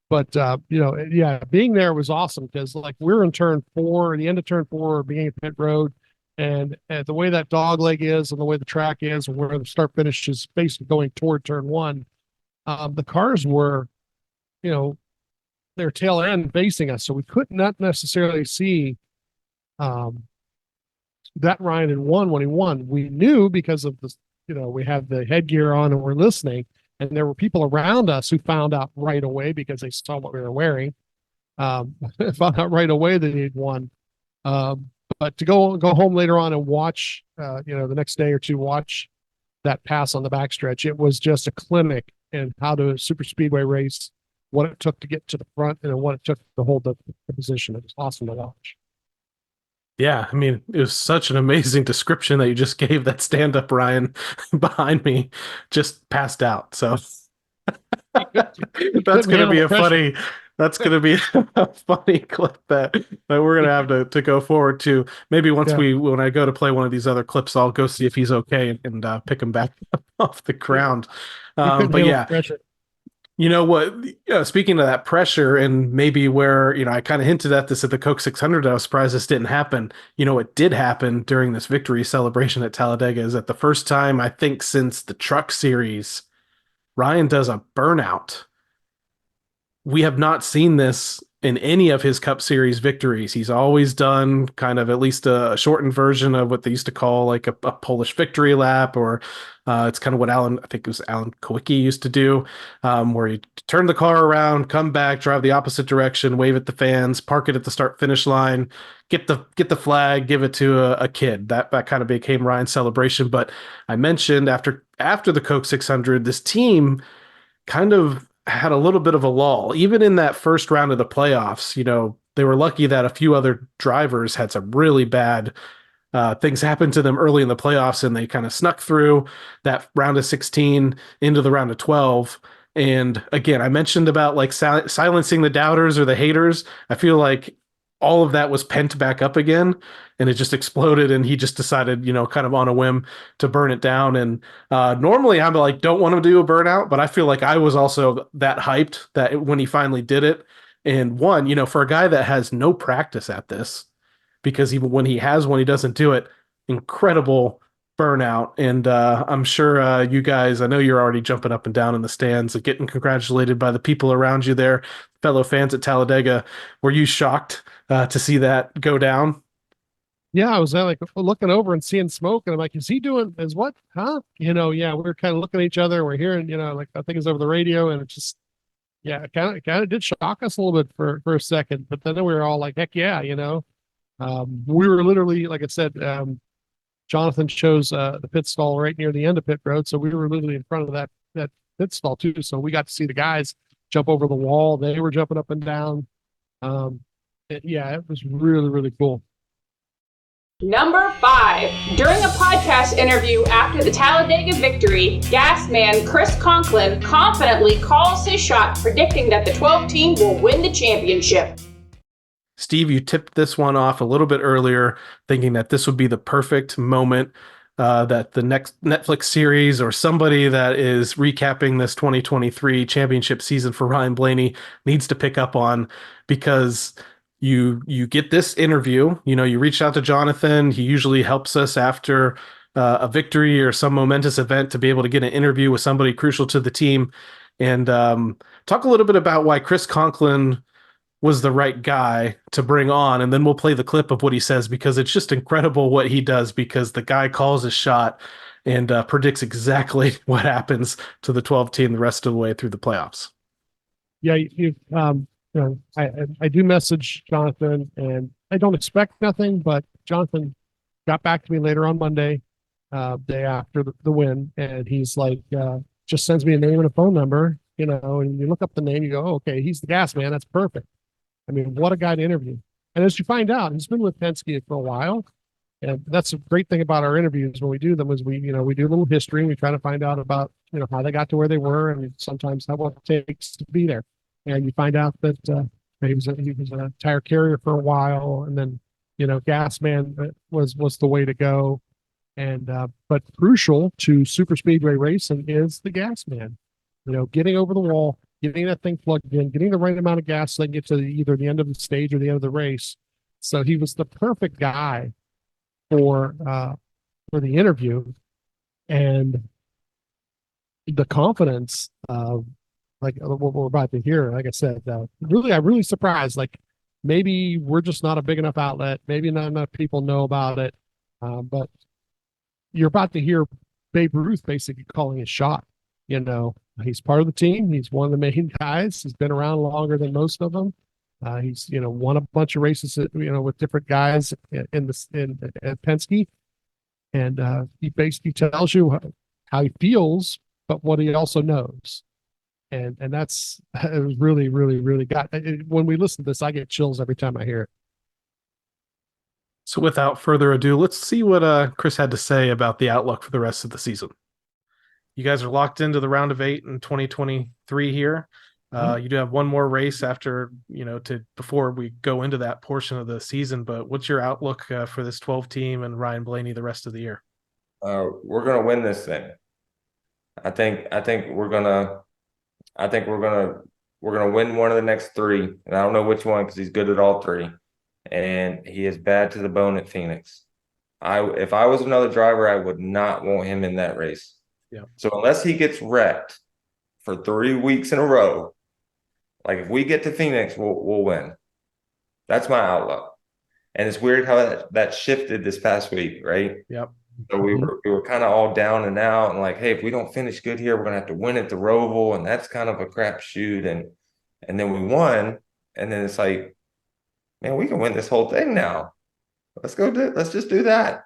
But, being there was awesome because, like, we're in turn 4, the end of turn 4, beginning of pit road. And the way that dog leg is and the way the track is, and where the start finish is basically going toward turn 1, the cars were, their tail end facing us. So we could not necessarily see that Ryan had won when he won. We knew because of this, we had the headgear on and we're listening, and there were people around us who found out right away because they saw what we were wearing. Found out right away that he'd won. But to go home later on and watch, the next day or two, watch that pass on the backstretch, it was just a clinic in how to super speedway race, what it took to get to the front, and what it took to hold the position. It was awesome to watch. Yeah, it was such an amazing description that you just gave. That stand-up Ryan behind me just passed out. So that's going to be a funny clip that we're going to have to go forward to. Maybe when I go to play one of these other clips, I'll go see if he's okay and pick him back up off the ground. But yeah. You know what? Speaking of that pressure, and maybe where I kind of hinted at this at the Coke 600, I was surprised this didn't happen. What did happen during this victory celebration at Talladega is that the first time, I think, since the Truck Series, Ryan does a burnout. We have not seen this in any of his Cup Series victories. He's always done kind of at least a shortened version of what they used to call like a Polish victory lap, or it's kind of what Alan Kowicki used to do, where you turn the car around, come back, drive the opposite direction, wave at the fans, park it at the start finish line, get the flag, give it to a kid. That kind of became Ryan's celebration. But I mentioned after the Coke 600, this team kind of had a little bit of a lull. Even in that first round of the playoffs, they were lucky that a few other drivers had some really bad things happen to them early in the playoffs, and they kind of snuck through that round of 16 into the round of 12. And again, I mentioned about like silencing the doubters or the haters. I feel like all of that was pent back up again, and it just exploded, and he just decided, kind of on a whim to burn it down. And normally I'm like, don't want to do a burnout, but I feel like I was also that hyped that when he finally did it and won, for a guy that has no practice at this, because even when he has one, he doesn't do it. Incredible burnout. And I'm sure you guys, I know you're already jumping up and down in the stands, getting congratulated by the people around you there, fellow fans at Talladega. Were you shocked to see that go down? Yeah, I was like looking over and seeing smoke, and I'm like, is he doing is what? Huh? Yeah, we were kind of looking at each other. We're hearing, like I think it's over the radio, and it just, it kind of did shock us a little bit for a second, but then we were all like, heck yeah, we were literally, like I said, Jonathan chose the pit stall right near the end of pit road, so we were literally in front of that pit stall too. So we got to see the guys jump over the wall. They were jumping up and down. It was really, really cool. Number 5. During a podcast interview after the Talladega victory, gas man Chris Conklin confidently calls his shot, predicting that the 12 team will win the championship. Steve, you tipped this one off a little bit earlier, thinking that this would be the perfect moment that the next Netflix series or somebody that is recapping this 2023 championship season for Ryan Blaney needs to pick up on, because you get this interview, you reached out to Jonathan. He usually helps us after a victory or some momentous event to be able to get an interview with somebody crucial to the team. And talk a little bit about why Chris Conklin was the right guy to bring on, and then we'll play the clip of what he says, because it's just incredible what he does, because the guy calls his shot and predicts exactly what happens to the 12 team the rest of the way through the playoffs. Yeah, I do message Jonathan, and I don't expect nothing, but Jonathan got back to me later on Monday, day after the win, and he's like, just sends me a name and a phone number, and you look up the name, you go, oh, okay, he's the gas man. That's perfect. I mean, what a guy to interview. And as you find out, he's been with Penske for a while. And that's a great thing about our interviews when we do them, is we do a little history, and we try to find out about, how they got to where they were, and sometimes what it takes to be there. And you find out that he was a tire carrier for a while, and then, gas man was the way to go. And but crucial to super speedway racing is the gas man, getting over the wall, getting that thing plugged in, getting the right amount of gas so they can get to either the end of the stage or the end of the race. So he was the perfect guy for the interview, and the confidence of like what we're about to hear. Like I said, I'm really surprised. Like, maybe we're just not a big enough outlet. Maybe not enough people know about it. But you're about to hear Babe Ruth basically calling his shot. He's part of the team. He's one of the main guys. He's been around longer than most of them. He's won a bunch of races with different guys at Penske, and he basically tells you how he feels, but what he also knows, and that's it was really, really, really when we listen to this, I get chills every time I hear it. So without further ado, let's see what Chris had to say about the outlook for the rest of the season. You guys are locked into the round of 8 in 2023 here. You do have one more race after, before we go into that portion of the season. But what's your outlook for this 12 team and Ryan Blaney the rest of the year? We're going to win this thing. I think we're going to win one of the next 3. And I don't know which one, because he's good at all 3. And he is bad to the bone at Phoenix. If I was another driver, I would not want him in that race. Yeah. So unless he gets wrecked for 3 weeks in a row, like if we get to Phoenix, we'll win. That's my outlook. And it's weird how that shifted this past week, right? Yep. So we were kind of all down and out, and like, hey, if we don't finish good here, we're gonna have to win at the Roval, and that's kind of a crapshoot. And then we won, and then it's like, man, we can win this whole thing now. Let's just do that,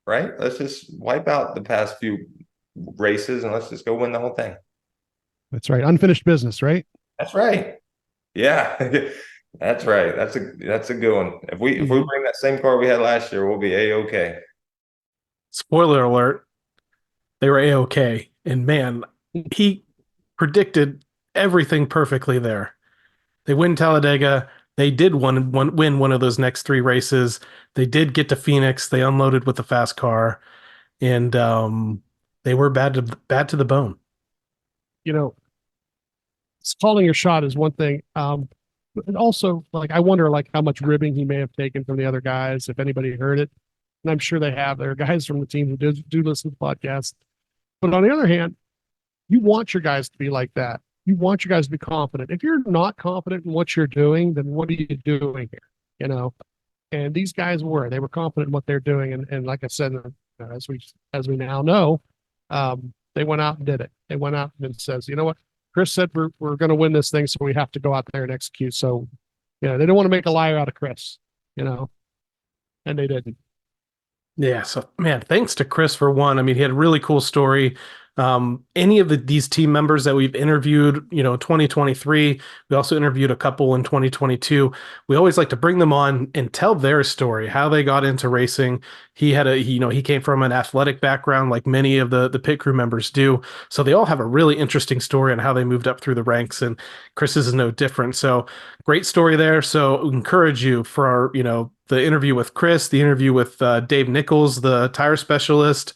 right? Let's just wipe out the past few races and let's just go win the whole thing. That's right. Unfinished business, right? That's right. Yeah. That's right. That's a good one. If we bring that same car we had last year, we'll be A-okay. Spoiler alert, they were A-okay. And man, he predicted everything perfectly there. They win Talladega. They did win one of those next 3 races. They did get to Phoenix. They unloaded with the fast car, and they were bad to the bone. Calling your shot is one thing. And also, like, I wonder, like, how much ribbing he may have taken from the other guys, if anybody heard it. And I'm sure they have. There are guys from the team who do listen to the podcast. But on the other hand, you want your guys to be like that. You want your guys to be confident. If you're not confident in what you're doing, then what are you doing here? And these guys they were confident in what they're doing. And like I said, as we now know, they went out and did it. They went out and says, you know what? Chris said we're going to win this thing, so we have to go out there and execute. So, they don't want to make a liar out of Chris, and they didn't. Yeah. So, man, thanks to Chris for one. I mean, he had a really cool story Any of these team members that we've interviewed, in 2023, we also interviewed a couple in 2022. We always like to bring them on and tell their story, how they got into racing. He came from an athletic background like many of the pit crew members do. So they all have a really interesting story on how they moved up through the ranks, and Chris's is no different. So great story there. So encourage you for our, the interview with Chris, the interview with Dave Nichols, the tire specialist,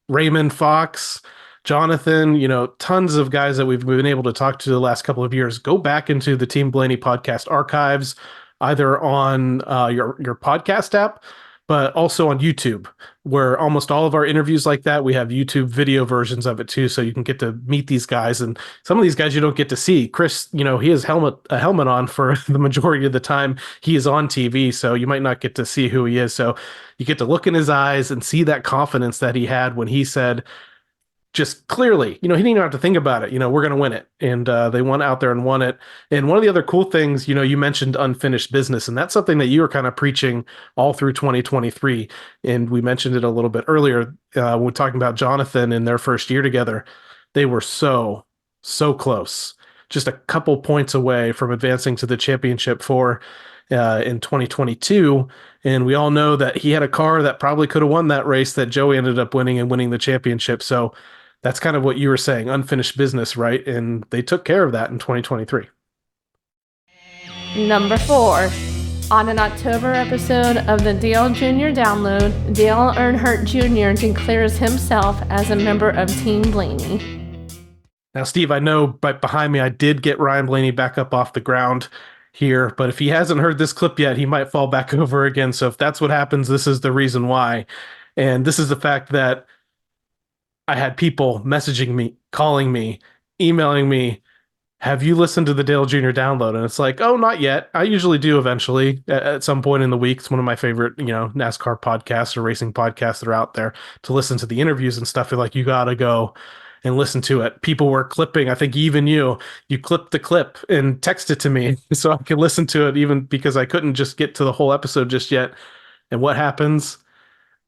Raymond Fox, Jonathan, tons of guys that we've been able to talk to the last couple of years. Go back into the Team Blaney podcast archives, either on your podcast app, but also on YouTube, where almost all of our interviews like that, we have YouTube video versions of it too, so you can get to meet these guys. And some of these guys you don't get to see. Chris, he has a helmet on for the majority of the time he is on TV, so you might not get to see who he is. So you get to look in his eyes and see that confidence that he had when he said, just clearly, he didn't even have to think about it. We're going to win it. And they went out there and won it. And one of the other cool things, you mentioned unfinished business, and that's something that you were kind of preaching all through 2023. And we mentioned it a little bit earlier when we're talking about Jonathan in their first year together. They were so close, just a couple points away from advancing to the championship in 2022. And we all know that he had a car that probably could have won that race that Joey ended up winning and winning the championship. So that's kind of what you were saying, unfinished business, right? And they took care of that in 2023. Number 4. On an October episode of the Dale Jr. Download, Dale Earnhardt Jr. declares himself as a member of Team Blaney. Now, Steve, I know right behind me, I did get Ryan Blaney back up off the ground here, but if he hasn't heard this clip yet, he might fall back over again. So if that's what happens, this is the reason why. And this is the fact that I had people messaging me, calling me, emailing me, have you listened to the Dale Jr. Download? And it's like, oh, not yet. I usually do eventually at some point in the week. It's one of my favorite, NASCAR podcasts or racing podcasts that are out there to listen to the interviews and stuff. You're like, you got to go and listen to it. People were clipping. I think even you clipped the clip and text it to me so I could listen to it, even because I couldn't just get to the whole episode just yet. And what happens?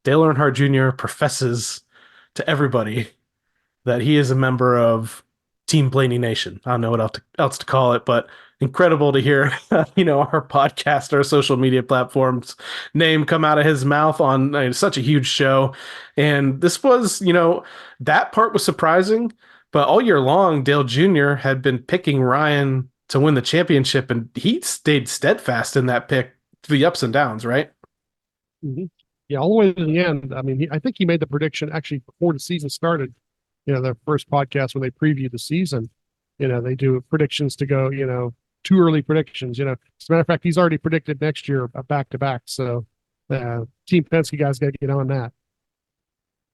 Dale Earnhardt Jr. professes to everybody that he is a member of Team Blaney Nation. I don't know what else to call it, but incredible to hear, our podcast, our social media platforms name come out of his mouth on such a huge show. And this was, that part was surprising, but all year long, Dale Jr. had been picking Ryan to win the championship, and he stayed steadfast in that pick through the ups and downs, right? Mm-hmm. Yeah, all the way to the end. I mean, I think he made the prediction actually before the season started. Their first podcast when they preview the season, they do predictions to go, too early predictions. As a matter of fact, he's already predicted next year back to back. So Team Penske guys got to get on that.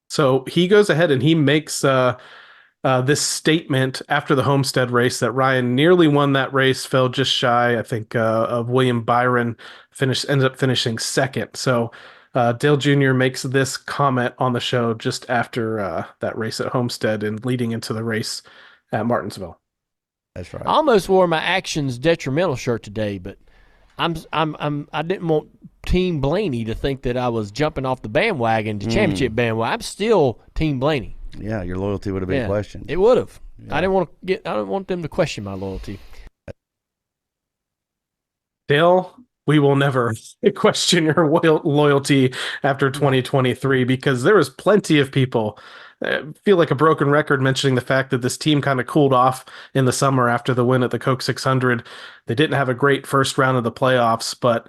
So he goes ahead and he makes this statement after the Homestead race that Ryan nearly won that race, fell just shy, I think, of William Byron, ended up finishing second. So Dale Jr. makes this comment on the show just after that race at Homestead and leading into the race at Martinsville. That's right. I almost wore my actions detrimental shirt today, but I didn't want Team Blaney to think that I was jumping off the bandwagon to championship bandwagon. I'm still Team Blaney. Yeah, your loyalty would have been questioned. It would have. Yeah. I didn't want them to question my loyalty. Dale, we will never question your loyalty after 2023, because there was plenty of people, I feel like a broken record, mentioning the fact that this team kind of cooled off in the summer after the win at the Coke 600. They didn't have a great first round of the playoffs, but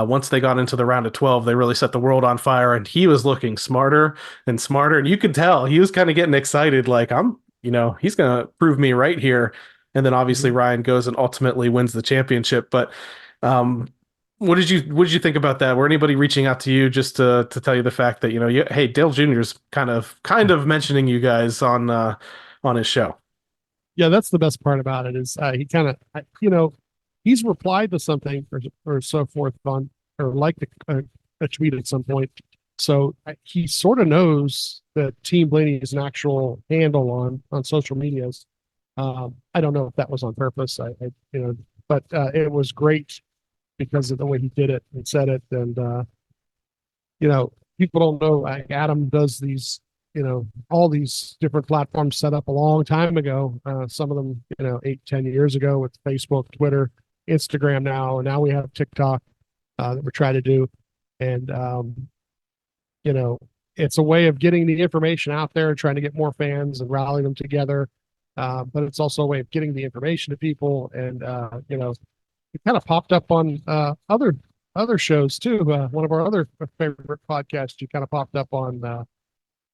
once they got into the round of 12, they really set the world on fire, and he was looking smarter and smarter. And you could tell he was kind of getting excited, like, he's going to prove me right here. And then obviously Ryan goes and ultimately wins the championship. But what did you think about that? Were anybody reaching out to you just to tell you the fact that, hey, Dale Jr.'s kind of mentioning you guys on his show? Yeah, that's the best part about it is he kind of, he's replied to something or so forth on, or liked a tweet at some point. So he sort of knows that Team Blaney is an actual handle on social medias. I don't know if that was on purpose. But it was great because of the way he did it and said it. And, people don't know, Adam does these all these different platforms set up a long time ago. Some of them, 8-10 years ago with Facebook, Twitter, Instagram now, and now we have TikTok that we're trying to do. And, it's a way of getting the information out there, trying to get more fans and rally them together. But it's also a way of getting the information to people. And, it kind of popped up on other shows too. One of our other favorite podcasts, you kind of popped up on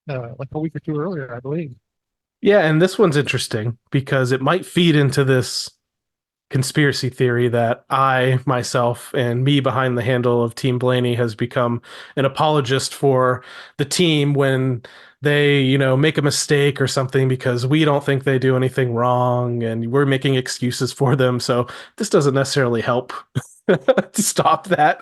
like a week or two earlier, I believe. Yeah, and this one's interesting because it might feed into this conspiracy theory that I, myself, and me behind the handle of Team Blaney has become an apologist for the team when they, make a mistake or something because we don't think they do anything wrong and we're making excuses for them. So this doesn't necessarily help to stop that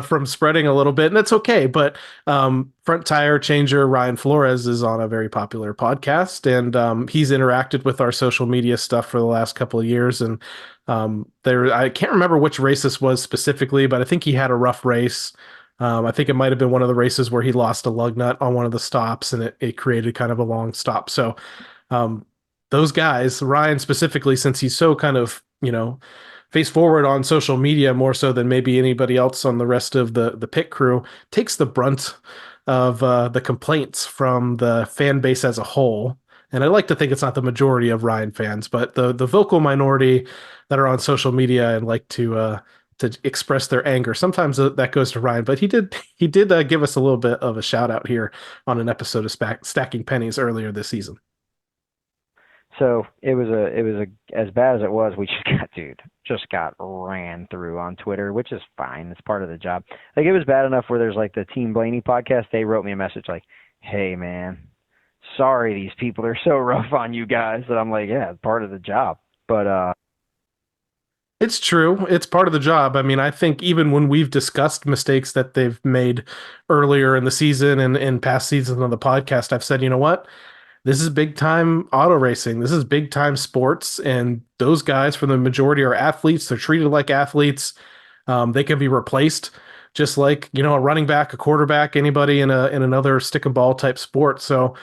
from spreading a little bit. And that's okay. But front tire changer Ryan Flores is on a very popular podcast, and he's interacted with our social media stuff for the last couple of years. And I can't remember which race this was specifically, but I think he had a rough race. I think it might have been one of the races where he lost a lug nut on one of the stops, and it created kind of a long stop. So those guys, Ryan specifically, since he's so kind of, face forward on social media more so than maybe anybody else on the rest of the pit crew, takes the brunt of the complaints from the fan base as a whole. And I like to think it's not the majority of Ryan fans, but the vocal minority that are on social media and like to express their anger. Sometimes that goes to Ryan, but he did give us a little bit of a shout out here on an episode of Stacking Pennies earlier this season. So it was as bad as it was. We just got ran through on Twitter, which is fine. It's part of the job. Like, it was bad enough where there's like the Team Blaney podcast. They wrote me a message like, "Hey man, sorry these people are so rough on you guys." And I'm like, yeah, it's part of the job. But it's true. It's part of the job. I mean, I think even when we've discussed mistakes that they've made earlier in the season and in past seasons of the podcast, I've said, you know what? This is big time auto racing. This is big time sports. And those guys, for the majority, are athletes. They're treated like athletes. They can be replaced just like, a running back, a quarterback, anybody in another stick and ball type sport. So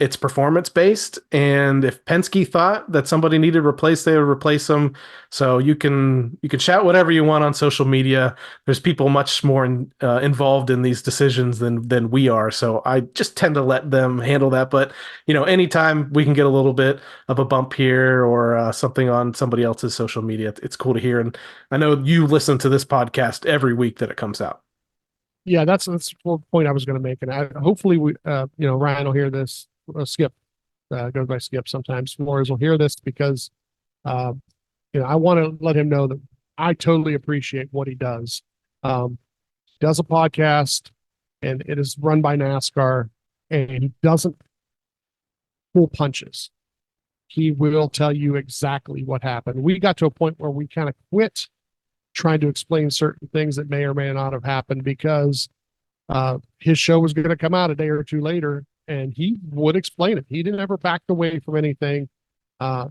it's performance based. And if Penske thought that somebody needed replaced, they would replace them. So you can shout whatever you want on social media. There's people much more involved in these decisions than we are. So I just tend to let them handle that. But anytime we can get a little bit of a bump here or something on somebody else's social media, it's cool to hear. And I know you listen to this podcast every week that it comes out. Yeah, that's the point I was going to make. And hopefully we, Ryan will hear this. Skip goes by Skip sometimes. Flores will hear this because I want to let him know that I totally appreciate what he does. He does a podcast and it is run by NASCAR, and he doesn't pull punches. He will tell you exactly what happened. We got to a point where we kind of quit trying to explain certain things that may or may not have happened because his show was going to come out a day or two later. And he would explain it. He didn't ever back away from anything.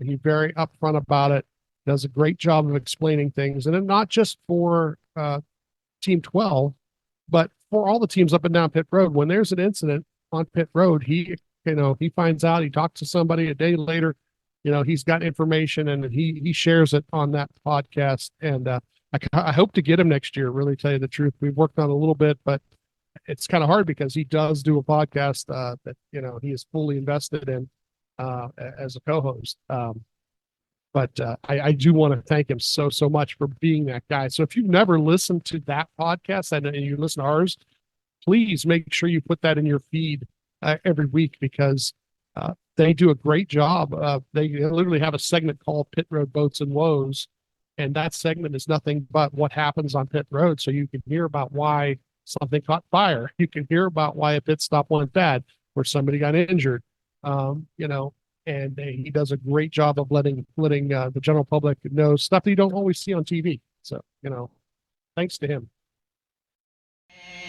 He's very upfront about it. Does a great job of explaining things, and not just for Team 12, but for all the teams up and down pit road. When there's an incident on pit road, he finds out. He talks to somebody a day later. He's got information, and he shares it on that podcast. And I hope to get him next year. Really, tell you the truth, we've worked on a little bit, but it's kind of hard because he does do a podcast that he is fully invested in as a co-host. But I do want to thank him so much for being that guy. So if you've never listened to that podcast and you listen to ours, please make sure you put that in your feed every week because they do a great job. They literally have a segment called Pit Road Boats and Woes, and that segment is nothing but what happens on pit road. So you can hear about why something caught fire. You can hear about why a pit stop went bad, where somebody got injured. And he does a great job of letting the general public know stuff that you don't always see on TV. So, thanks to him.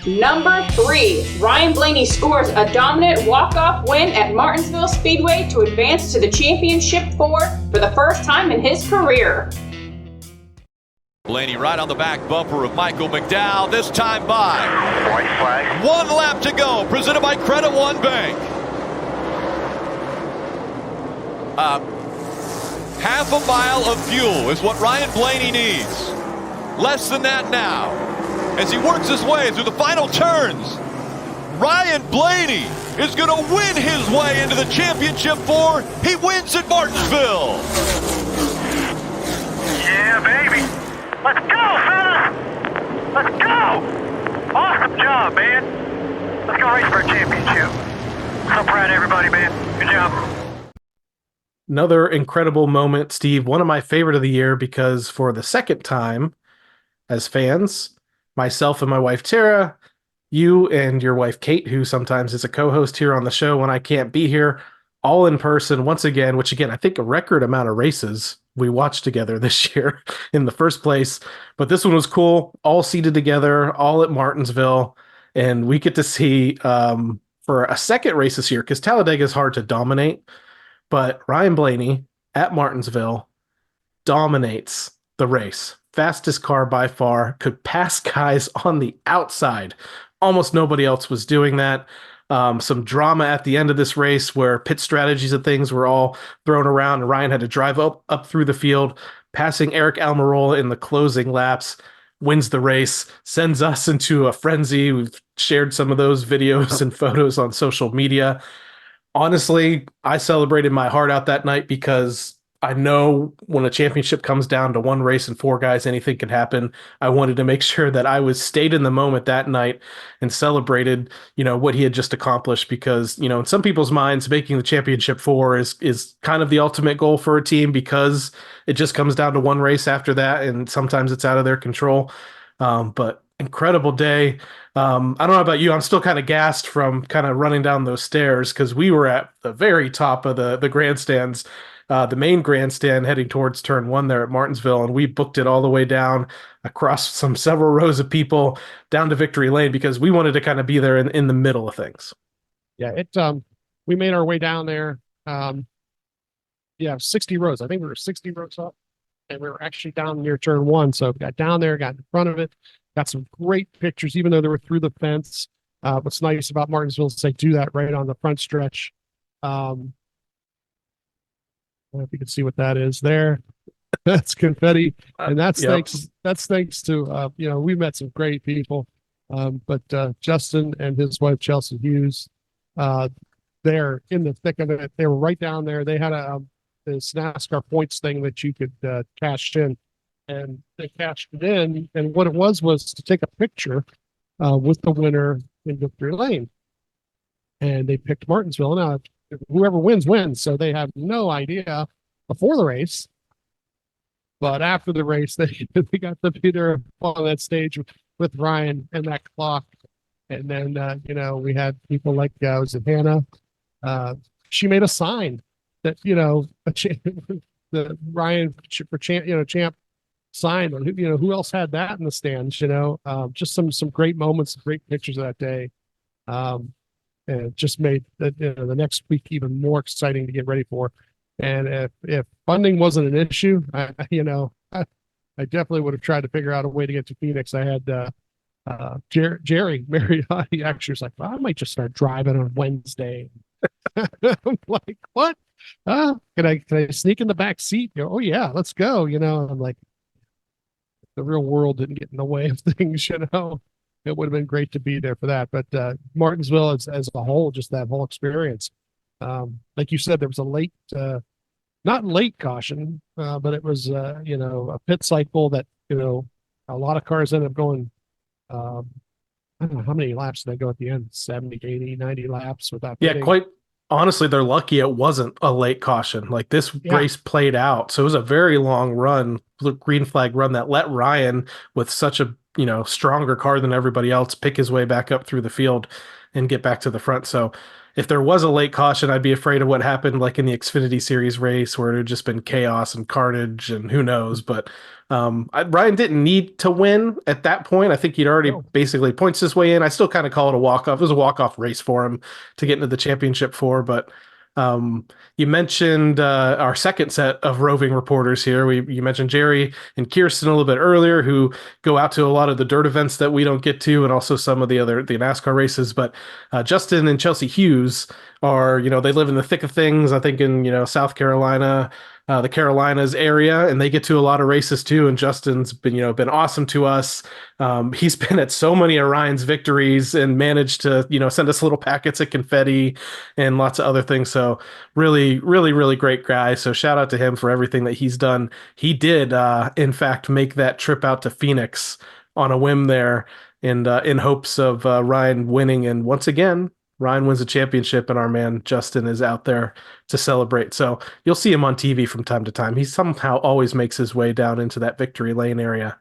Number 3, Ryan Blaney scores a dominant walk-off win at Martinsville Speedway to advance to the championship for the first time in his career. Blaney right on the back bumper of Michael McDowell, this time by. White flag. 1 lap to go, presented by Credit One Bank. Half a mile of fuel is what Ryan Blaney needs. Less than that now. As he works his way through the final turns, Ryan Blaney is going to win his way into the championship 4. He wins at Martinsville. Yeah, baby. Let's go, fellas. Let's go. Awesome job, man. Let's go race for a championship. So proud of everybody, man. Good job. Another incredible moment, Steve. One of my favorite of the year because for the second time as fans, myself and my wife, Tara, you and your wife, Kate, who sometimes is a co-host here on the show when I can't be here, all in person once again, which again, I think a record amount of races we watched together this year in the first place. But this one was cool, all seated together, all at Martinsville. And we get to see for a second race this year, because Talladega is hard to dominate, but Ryan Blaney at Martinsville dominates the race. Fastest car by far, could pass guys on the outside. Almost nobody else was doing that. Some drama at the end of this race where pit strategies and things were all thrown around, and Ryan had to drive up through the field, passing Eric Almirola in the closing laps, wins the race, sends us into a frenzy. We've shared some of those videos and photos on social media. Honestly, I celebrated my heart out that night because I know when a championship comes down to one race and 4 guys, anything can happen. I wanted to make sure that I stayed in the moment that night and celebrated, what he had just accomplished because, in some people's minds, making the championship 4 is kind of the ultimate goal for a team because it just comes down to one race after that. And sometimes it's out of their control. But incredible day. I don't know about you. I'm still kind of gassed from kind of running down those stairs because we were at the very top of the grandstands, the main grandstand heading towards turn 1 there at Martinsville. And we booked it all the way down across several rows of people down to Victory Lane because we wanted to kind of be there in the middle of things. Yeah, we made our way down there. 60 rows. I think we were 60 rows up, and we were actually down near turn 1. So we got down there, got in front of it, got some great pictures, even though they were through the fence. What's nice about Martinsville is they do that right on the front stretch. I don't know if you can see what that is there. That's confetti, and that's thanks to we met some great people, but Justin and his wife Chelsea Hughes, they're in the thick of it. They were right down there. They had this NASCAR points thing that you could cash in, and they cashed it in. And what it was to take a picture with the winner in Victory Lane, and they picked Martinsville. Now, whoever wins. So they have no idea before the race, but after the race, they got to be there on that stage with Ryan and that clock. And then, we had people like, was it Hannah? She made a sign that, the Ryan for champ sign. Who else had that in the stands? Just some great moments, great pictures of that day. And it just made the next week even more exciting to get ready for. And if funding wasn't an issue, I definitely would have tried to figure out a way to get to Phoenix. I had Jerry Mariotti actually was like, well, I might just start driving on Wednesday. I'm like, what? Can I sneak in the back seat? Oh yeah, let's go. I'm like, the real world didn't get in the way of things. It would have been great to be there for that. But Martinsville as a whole, just that whole experience. Like you said, there was a not late caution, but it was, a pit cycle that, a lot of cars ended up going, I don't know how many laps did they go at the end, 70, 80, 90 laps without pitting. Yeah, quite honestly, they're lucky it wasn't a late caution. Like this race played out. So it was a very long run, green flag run that let Ryan with such a, stronger car than everybody else pick his way back up through the field and get back to the front. So if there was a late caution, I'd be afraid of what happened like in the Xfinity Series race where it had just been chaos and carnage and who knows. But Ryan didn't need to win at that point. I think he'd already basically points his way in. I still kind of call it a walk-off. It was a walk-off race for him to get into the championship 4. But You mentioned our second set of roving reporters here. You mentioned Jerry and Kirsten a little bit earlier, who go out to a lot of the dirt events that we don't get to, and also some of the NASCAR races. But Justin and Chelsea Hughes are, they live in the thick of things. I think in South Carolina, the Carolinas area, and they get to a lot of races too. And Justin's been awesome to us. He's been at so many of Ryan's victories and managed to send us little packets of confetti and lots of other things. So really, really, really great guy. So shout out to him for everything that he's done. He did, in fact, make that trip out to Phoenix on a whim there, and in hopes of Ryan winning. And once again, Ryan wins a championship, and our man Justin is out there to celebrate. So you'll see him on TV from time to time. He somehow always makes his way down into that victory lane area.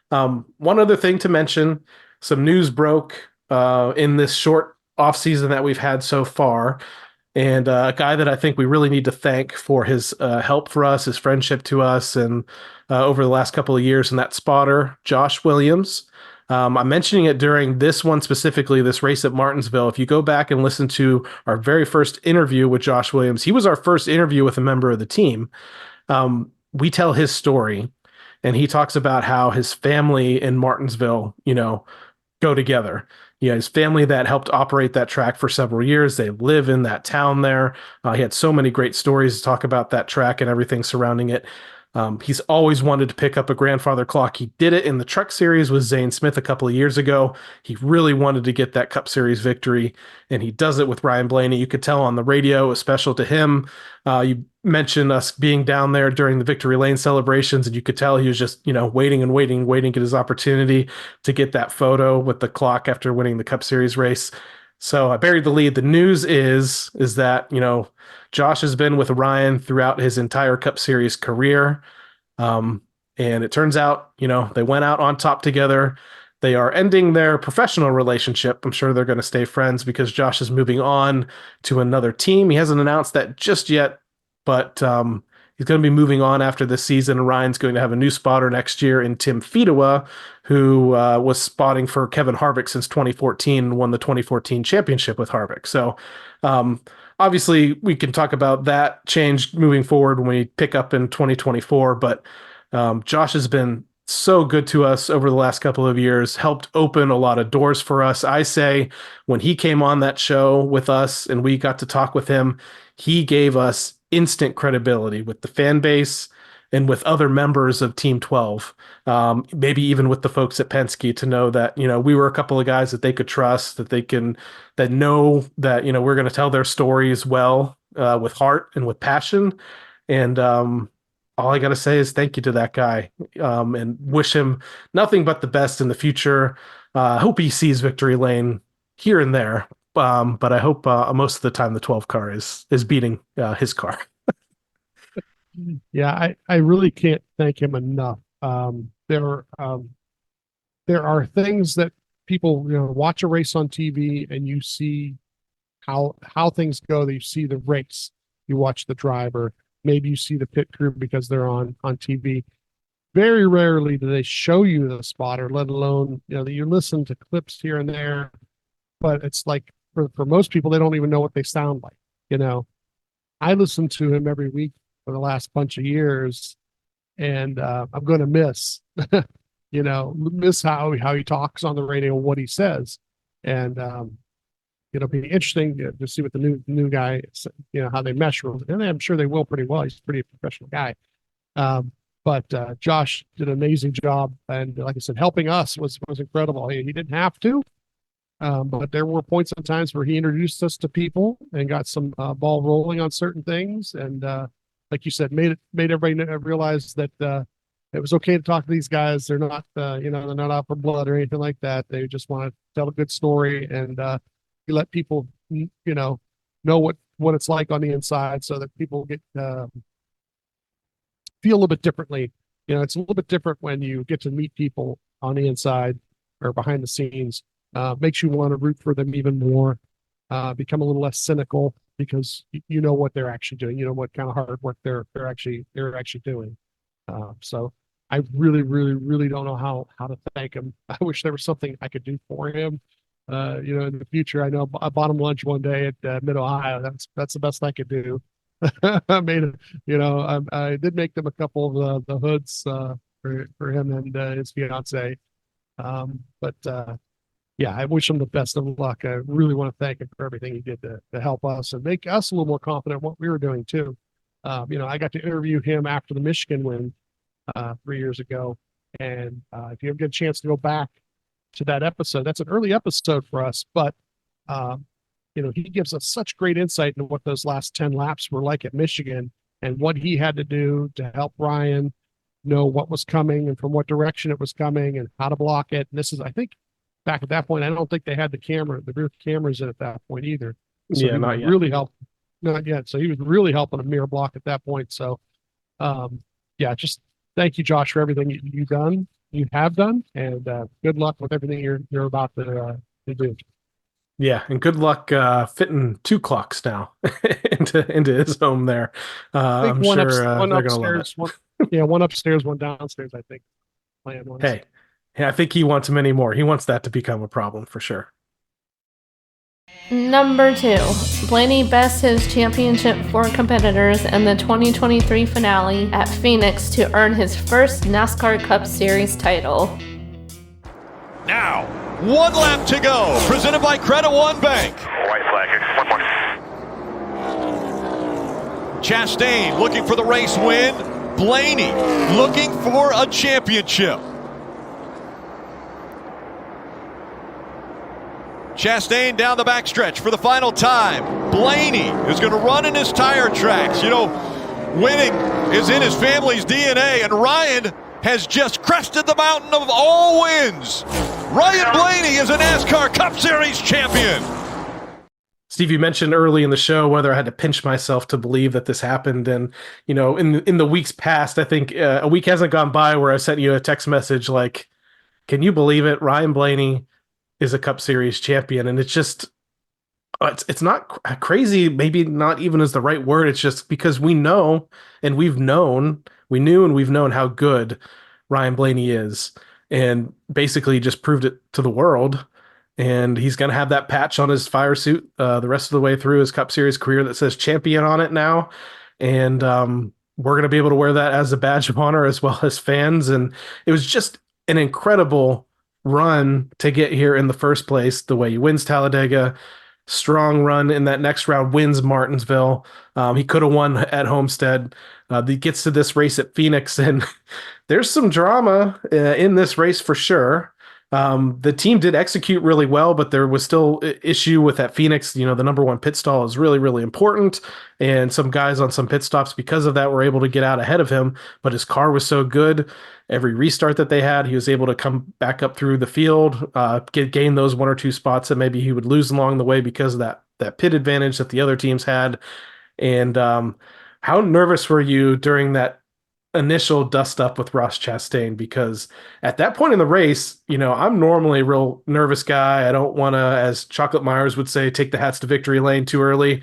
One other thing to mention, some news broke in this short off season that we've had so far. And a guy that I think we really need to thank for his help for us, his friendship to us, and over the last couple of years, and that spotter, Josh Williams. I'm mentioning it during this one specifically, this race at Martinsville. If you go back and listen to our very first interview with Josh Williams, he was our first interview with a member of the team. We tell his story, and he talks about how his family in Martinsville, go together. His family that helped operate that track for several years, they live in that town there. He had so many great stories to talk about that track and everything surrounding it. He's always wanted to pick up a grandfather clock. He did it in the Truck Series with Zane Smith a couple of years ago. He really wanted to get that Cup Series victory, and he does it with Ryan Blaney. You could tell on the radio, it was special to him. You mentioned us being down there during the Victory Lane celebrations, and you could tell he was just, waiting to get his opportunity to get that photo with the clock after winning the Cup Series race. So I buried the lead. The news is that, Josh has been with Ryan throughout his entire Cup Series career. And it turns out, they went out on top together. They are ending their professional relationship. I'm sure they're going to stay friends because Josh is moving on to another team. He hasn't announced that just yet, but he's going to be moving on after this season. And Ryan's going to have a new spotter next year in Tim Fedewa, who was spotting for Kevin Harvick since 2014 and won the 2014 championship with Harvick. So obviously, we can talk about that change moving forward when we pick up in 2024, but Josh has been so good to us over the last couple of years, helped open a lot of doors for us. I say when he came on that show with us and we got to talk with him, he gave us instant credibility with the fan base and with other members of Team 12, maybe even with the folks at Penske, to know that, we were a couple of guys that they could trust, that know that, we're going to tell their stories well, with heart and with passion. And all I got to say is thank you to that guy, and wish him nothing but the best in the future. I hope he sees Victory Lane here and there. But I hope most of the time the 12 car is beating his car. Yeah, I really can't thank him enough. There are things that people, watch a race on TV and you see how things go. That you see the race, you watch the driver, maybe you see the pit crew because they're on TV. Very rarely do they show you the spotter, let alone, that you listen to clips here and there. But it's like for most people, they don't even know what they sound like. I listen to him every week for the last bunch of years, and I'm going to miss, miss how he talks on the radio, what he says, and it'll be interesting to see what the new guy, how they mesh with, and I'm sure they will pretty well. He's a pretty professional guy, but Josh did an amazing job, and like I said, helping us was incredible. He didn't have to. But there were points and times where he introduced us to people and got some ball rolling on certain things, and like you said, made everybody realize that it was okay to talk to these guys. They're not, they're not out for blood or anything like that. They just want to tell a good story, and you let people, know what it's like on the inside, so that people get feel a little bit differently. It's a little bit different when you get to meet people on the inside or behind the scenes. Makes you want to root for them even more, become a little less cynical because you know what they're actually doing. You know what kind of hard work they're actually doing. So I really, really, really don't know how to thank him. I wish there was something I could do for him. in the future. I know I bought him lunch one day at Mid Ohio. That's the best I could do. I made it, I did make them a couple of the hoods for him and his fiance. But yeah, I wish him the best of luck. I really want to thank him for everything he did to help us and make us a little more confident in what we were doing too. I got to interview him after the Michigan win 3 years ago. And if you ever get a chance to go back to that episode, that's an early episode for us, but he gives us such great insight into what those last 10 laps were like at Michigan and what he had to do to help Ryan know what was coming and from what direction it was coming and how to block it. And this is, I think, back at that point, I don't think they had the rear cameras in at that point either. So Yeah, not yet. Really helped. Not yet. So he was really helping a mirror block at that point. So, just thank you, Josh, for everything you have done, and good luck with everything you're about to do. Yeah, and good luck fitting 2 clocks now into his home there. I'm one sure they're going to love upstairs, it. one upstairs, one downstairs. I think. Plan was. Hey, I think he wants many more. He wants that to become a problem for sure. Number 2, Blaney bests his championship for competitors in the 2023 finale at Phoenix to earn his first NASCAR Cup Series title. Now, 1 lap to go, presented by Credit One Bank. White flag here. One more. Chastain looking for the race win. Blaney looking for a championship. Chastain down the backstretch for the final time. Blaney is going to run in his tire tracks. Winning is in his family's DNA, and Ryan has just crested the mountain of all wins. Ryan Blaney is a NASCAR Cup Series champion. Steve, you mentioned early in the show whether I had to pinch myself to believe that this happened. And, in the weeks past, I think a week hasn't gone by where I sent you a text message like, can you believe it? Ryan Blaney is a Cup Series champion. And it's just, it's not crazy. Maybe not even is the right word. It's just because we knew and we've known how good Ryan Blaney is, and basically just proved it to the world. And he's going to have that patch on his fire suit the rest of the way through his Cup Series career that says champion on it now. And we're going to be able to wear that as a badge of honor as well as fans. And it was just an incredible run to get here in the first place. The way he wins Talladega, strong run in that next round, wins Martinsville. He could have won at Homestead. He gets to this race at Phoenix, and there's some drama in this race for sure. The team did execute really well, but there was still issue with that Phoenix. The number 1 pit stall is really, really important. And some guys on some pit stops because of that were able to get out ahead of him, but his car was so good. Every restart that they had, he was able to come back up through the field, gain those 1 or 2 spots that maybe he would lose along the way because of that pit advantage that the other teams had. And how nervous were you during that initial dust up with Ross Chastain? Because at that point in the race, I'm normally a real nervous guy. I don't want to, as Chocolate Myers would say, take the hats to victory lane too early.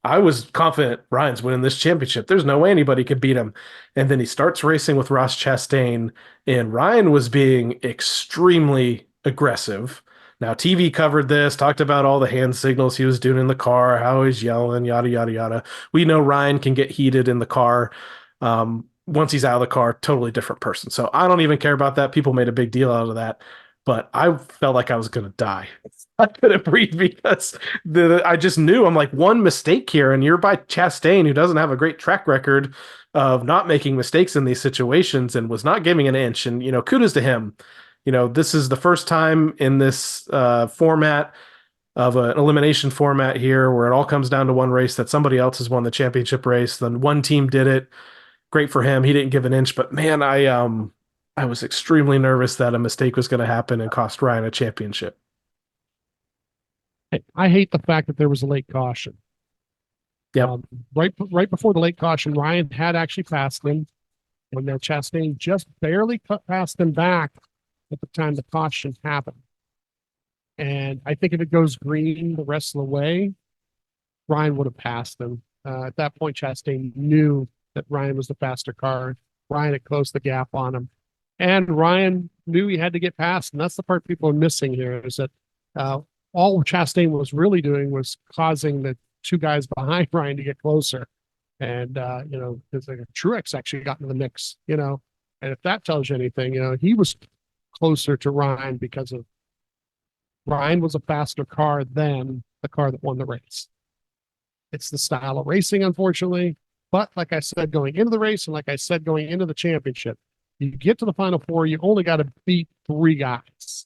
I was confident Ryan's winning this championship. There's no way anybody could beat him. And then he starts racing with Ross Chastain, and Ryan was being extremely aggressive. Now, TV covered this, talked about all the hand signals he was doing in the car, how he's yelling, yada, yada, yada. We know Ryan can get heated in the car. Once he's out of the car, totally different person. So I don't even care about that. People made a big deal out of that. But I felt like I was going to die. I couldn't breathe because I just knew, I'm like, one mistake here, and you're by Chastain, who doesn't have a great track record of not making mistakes in these situations and was not giving an inch. And, kudos to him. This is the first time in this format of an elimination format here where it all comes down to one race that somebody else has won the championship race. Then one team did it. Great for him. He didn't give an inch, but man, I was extremely nervous that a mistake was going to happen and cost Ryan a championship. I hate the fact that there was a late caution. Yeah. Right before the late caution, Ryan had actually passed him, and then Chastain just barely passed him back at the time the caution happened. And I think if it goes green the rest of the way, Ryan would have passed him. At that point, Chastain knew that Ryan was the faster car. Ryan had closed the gap on him. And Ryan knew he had to get past. And that's the part people are missing here, is that all Chastain was really doing was causing the two guys behind Ryan to get closer. And, because like Truex actually got into the mix, and if that tells you anything, he was closer to Ryan because of Ryan was a faster car than the car that won the race. It's the style of racing, unfortunately. But like I said, going into the race and like I said, going into the championship, you get to the final four, you only got to beat 3 guys.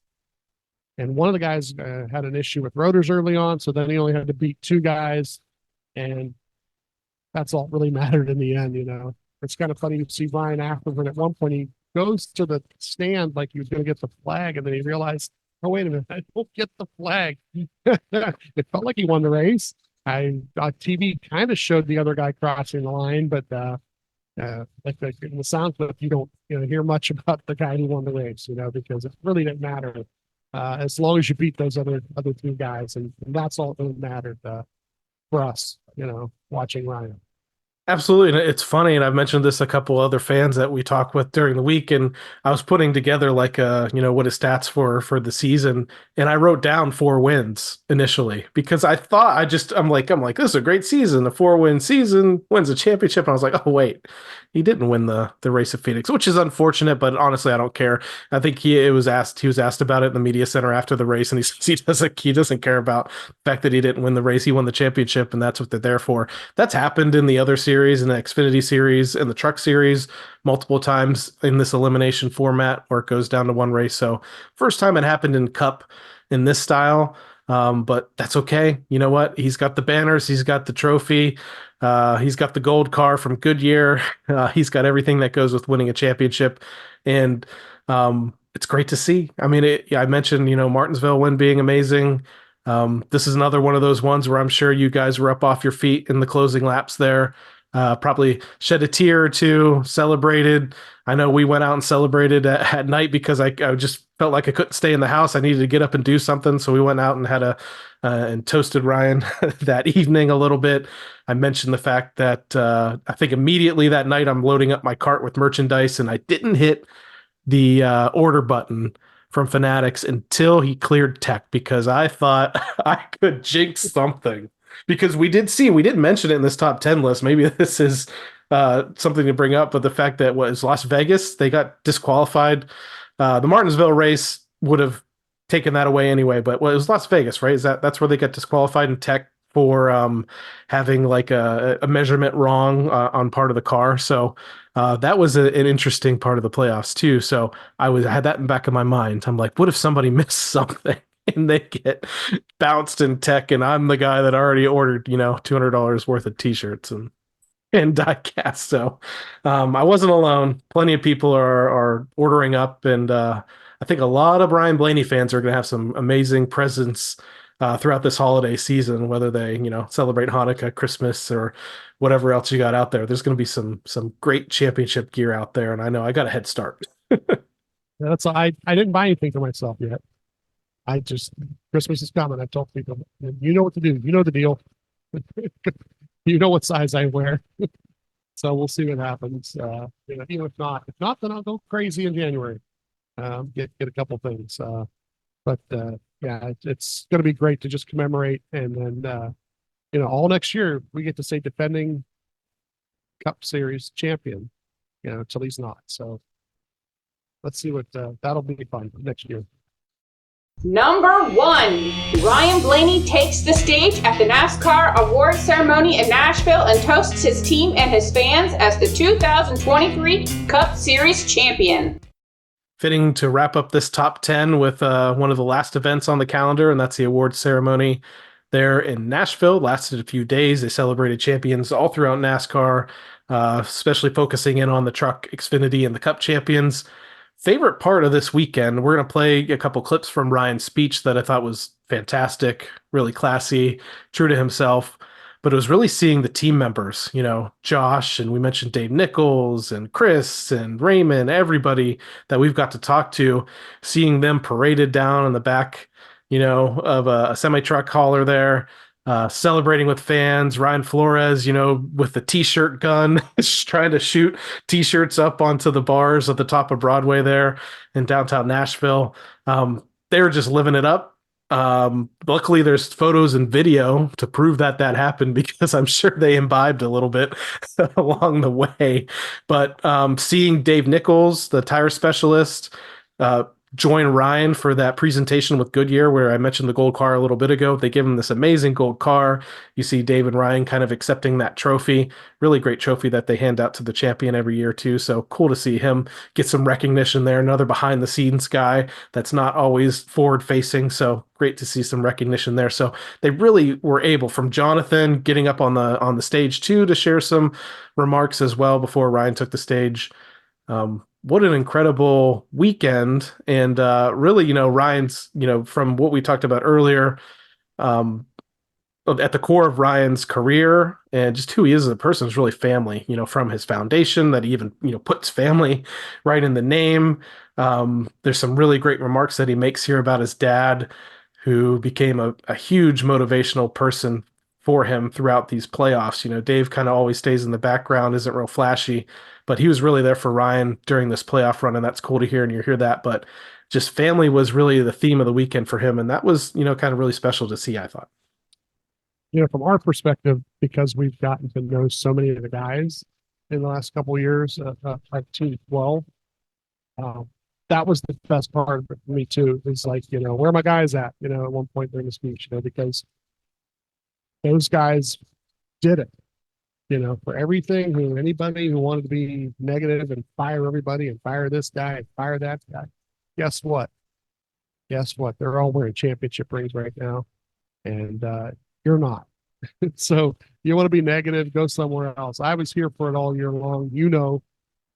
And one of the guys had an issue with rotors early on, so then he only had to beat 2 guys. And that's all really mattered in the end, It's kind of funny to see Ryan afterward. At one point, he goes to the stand like he was going to get the flag, and then he realized, oh, wait a minute, I don't get the flag. It felt like he won the race. TV kind of showed the other guy crossing the line, but like in the sound clip, you don't hear much about the guy who won the race, because it really didn't matter as long as you beat those other 2 guys, and that's all that mattered for us, watching Ryan. Absolutely. And it's funny. And I've mentioned this a couple other fans that we talk with during the week. And I was putting together like, what his stats for the season. And I wrote down 4 wins initially because I thought I'm like, this is a great season. A 4-win season, wins a championship. And I was like, oh, wait, he didn't win the race of Phoenix, which is unfortunate. But honestly, I don't care. I think he was asked about it in the media center after the race. And he says he doesn't care about the fact that he didn't win the race. He won the championship. And that's what they're there for. That's happened in the other series, in the Xfinity series and the truck series multiple times in this elimination format where it goes down to 1 race. So first time it happened in Cup in this style. But that's okay. You know what? He's got the banners. He's got the trophy. He's got the gold car from Goodyear. He's got everything that goes with winning a championship. And it's great to see. I mean, I mentioned, Martinsville win being amazing. This is another one of those ones where I'm sure you guys were up off your feet in the closing laps there. Probably shed a tear or 2, celebrated. I know we went out and celebrated at night because I just felt like I couldn't stay in the house. I needed to get up and do something. So we went out and had and toasted Ryan that evening a little bit. I mentioned the fact that I think immediately that night I'm loading up my cart with merchandise and I didn't hit the order button from Fanatics until he cleared tech because I thought I could jinx something. Because we didn't mention it in this top 10 list. Maybe this is something to bring up, but the fact that was Las Vegas, they got disqualified. The Martinsville race would have taken that away anyway, but it was Las Vegas, right? That's where they got disqualified in tech for having like a measurement wrong on part of the car. So that was an interesting part of the playoffs too. So I had that in the back of my mind. I'm like, what if somebody missed something? And they get bounced in tech, and I'm the guy that already ordered, $200 worth of t-shirts and die cast. So I wasn't alone. Plenty of people are ordering up, and I think a lot of Ryan Blaney fans are going to have some amazing presents throughout this holiday season, whether they celebrate Hanukkah, Christmas, or whatever else you got out there. There's going to be some great championship gear out there, and I know I got a head start. I didn't buy anything for myself yet. Christmas is coming. I told people, you know what to do. You know the deal. You know what size I wear. So we'll see what happens. Even if not, then I'll go crazy in January. Get a couple things. But it's going to be great to just commemorate. And then, all next year we get to say defending Cup Series champion, till he's not. So let's see what, that'll be fun next year. Number 1, Ryan Blaney takes the stage at the NASCAR award ceremony in Nashville and toasts his team and his fans as the 2023 Cup Series champion. Fitting to wrap up this top 10 with one of the last events on the calendar, and that's the award ceremony there in Nashville. Lasted a few days. They celebrated champions all throughout NASCAR, especially focusing in on the truck, Xfinity, and the Cup champions. Favorite part of this weekend, we're going to play a couple clips from Ryan's speech that I thought was fantastic, really classy, true to himself. But it was really seeing the team members, Josh, and we mentioned Dave Nichols and Chris and Raymond, everybody that we've got to talk to, seeing them paraded down in the back, of a semi-truck hauler there, celebrating with fans. Ryan Flores, with the t-shirt gun, just trying to shoot t-shirts up onto the bars at the top of Broadway there in downtown Nashville. They were just living it up. Luckily, there's photos and video to prove that happened because I'm sure they imbibed a little bit along the way. But seeing Dave Nichols, the tire specialist, uh, join Ryan for that presentation with Goodyear, where I mentioned the gold car a little bit ago. They give him this amazing gold car. You see Dave and Ryan kind of accepting that trophy. Really great trophy that they hand out to the champion every year, too. So cool to see him get some recognition there. Another behind the scenes guy that's not always forward facing. So great to see some recognition there. So they really were able, from Jonathan getting up on the stage too, to share some remarks as well before Ryan took the stage. What an incredible weekend. And really, Ryan's, from what we talked about earlier, at the core of Ryan's career and just who he is as a person is really family, from his foundation that he even, puts family right in the name. There's some really great remarks that he makes here about his dad, who became a huge motivational person for him throughout these playoffs. Dave kind of always stays in the background, isn't real flashy, but he was really there for Ryan during this playoff run, and that's cool to hear, and you hear that. But just family was really the theme of the weekend for him, and that was, kind of really special to see, I thought. From our perspective, because we've gotten to know so many of the guys in the last couple of years, our Team 12, that was the best part of it for me too. Is like, where are my guys at? At one point during the speech, because those guys did it. For everything, anybody who wanted to be negative and fire everybody and fire this guy and fire that guy, guess what? They're all wearing championship rings right now, and you're not. So you want to be negative, go somewhere else. I was here for it all year long.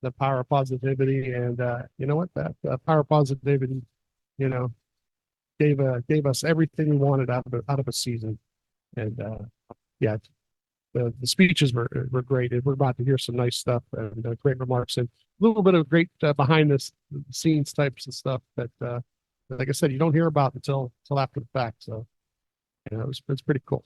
The power of positivity, and you know what? That power of positivity, gave us everything we wanted out of a season. And yeah, the speeches were great. And we're about to hear some nice stuff and great remarks and a little bit of great behind the scenes types of stuff that, like I said, you don't hear about until after the fact. So it's pretty cool.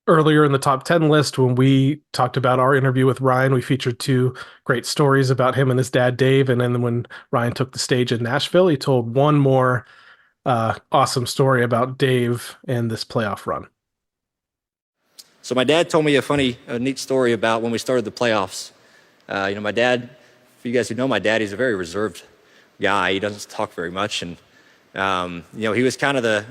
Earlier in the top 10 list, when we talked about our interview with Ryan, we featured 2 great stories about him and his dad, Dave. And then when Ryan took the stage in Nashville, he told one more awesome story about Dave and this playoff run. So my dad told me a neat story about when we started the playoffs. My dad, for you guys who know my dad, he's a very reserved guy. He doesn't talk very much. And he was kind of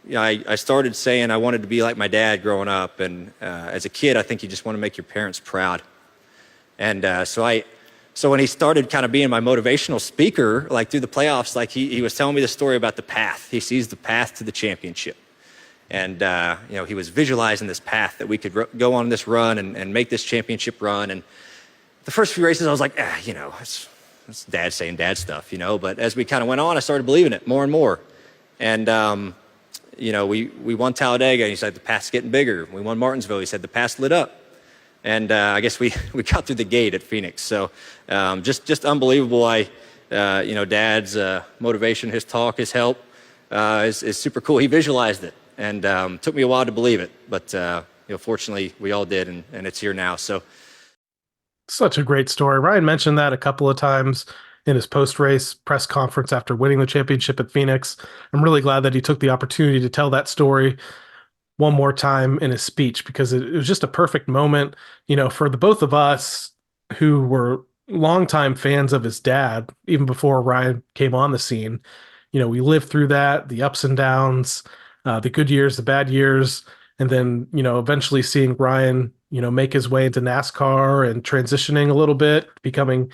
I started saying I wanted to be like my dad growing up. And as a kid, I think you just want to make your parents proud. And so when he started kind of being my motivational speaker, like through the playoffs, like he was telling me the story about the path. He sees the path to the championship. And, he was visualizing this path that we could go on this run and make this championship run. And the first few races, I was like, it's dad saying dad stuff, But as we kind of went on, I started believing it more and more. And, we won Talladega, and he said the path's getting bigger. We won Martinsville. He said the path's lit up. And I guess we got through the gate at Phoenix. So just unbelievable. Dad's motivation, his talk, his help is super cool. He visualized it. And took me a while to believe it, but fortunately we all did, and it's here now. So, such a great story. Ryan mentioned that a couple of times in his post-race press conference after winning the championship at Phoenix. I'm really glad that he took the opportunity to tell that story one more time in his speech, because it was just a perfect moment, for the both of us who were longtime fans of his dad, even before Ryan came on the scene. We lived through that, the ups and downs, the good years, the bad years, and then, eventually seeing Ryan, make his way into NASCAR and transitioning a little bit, becoming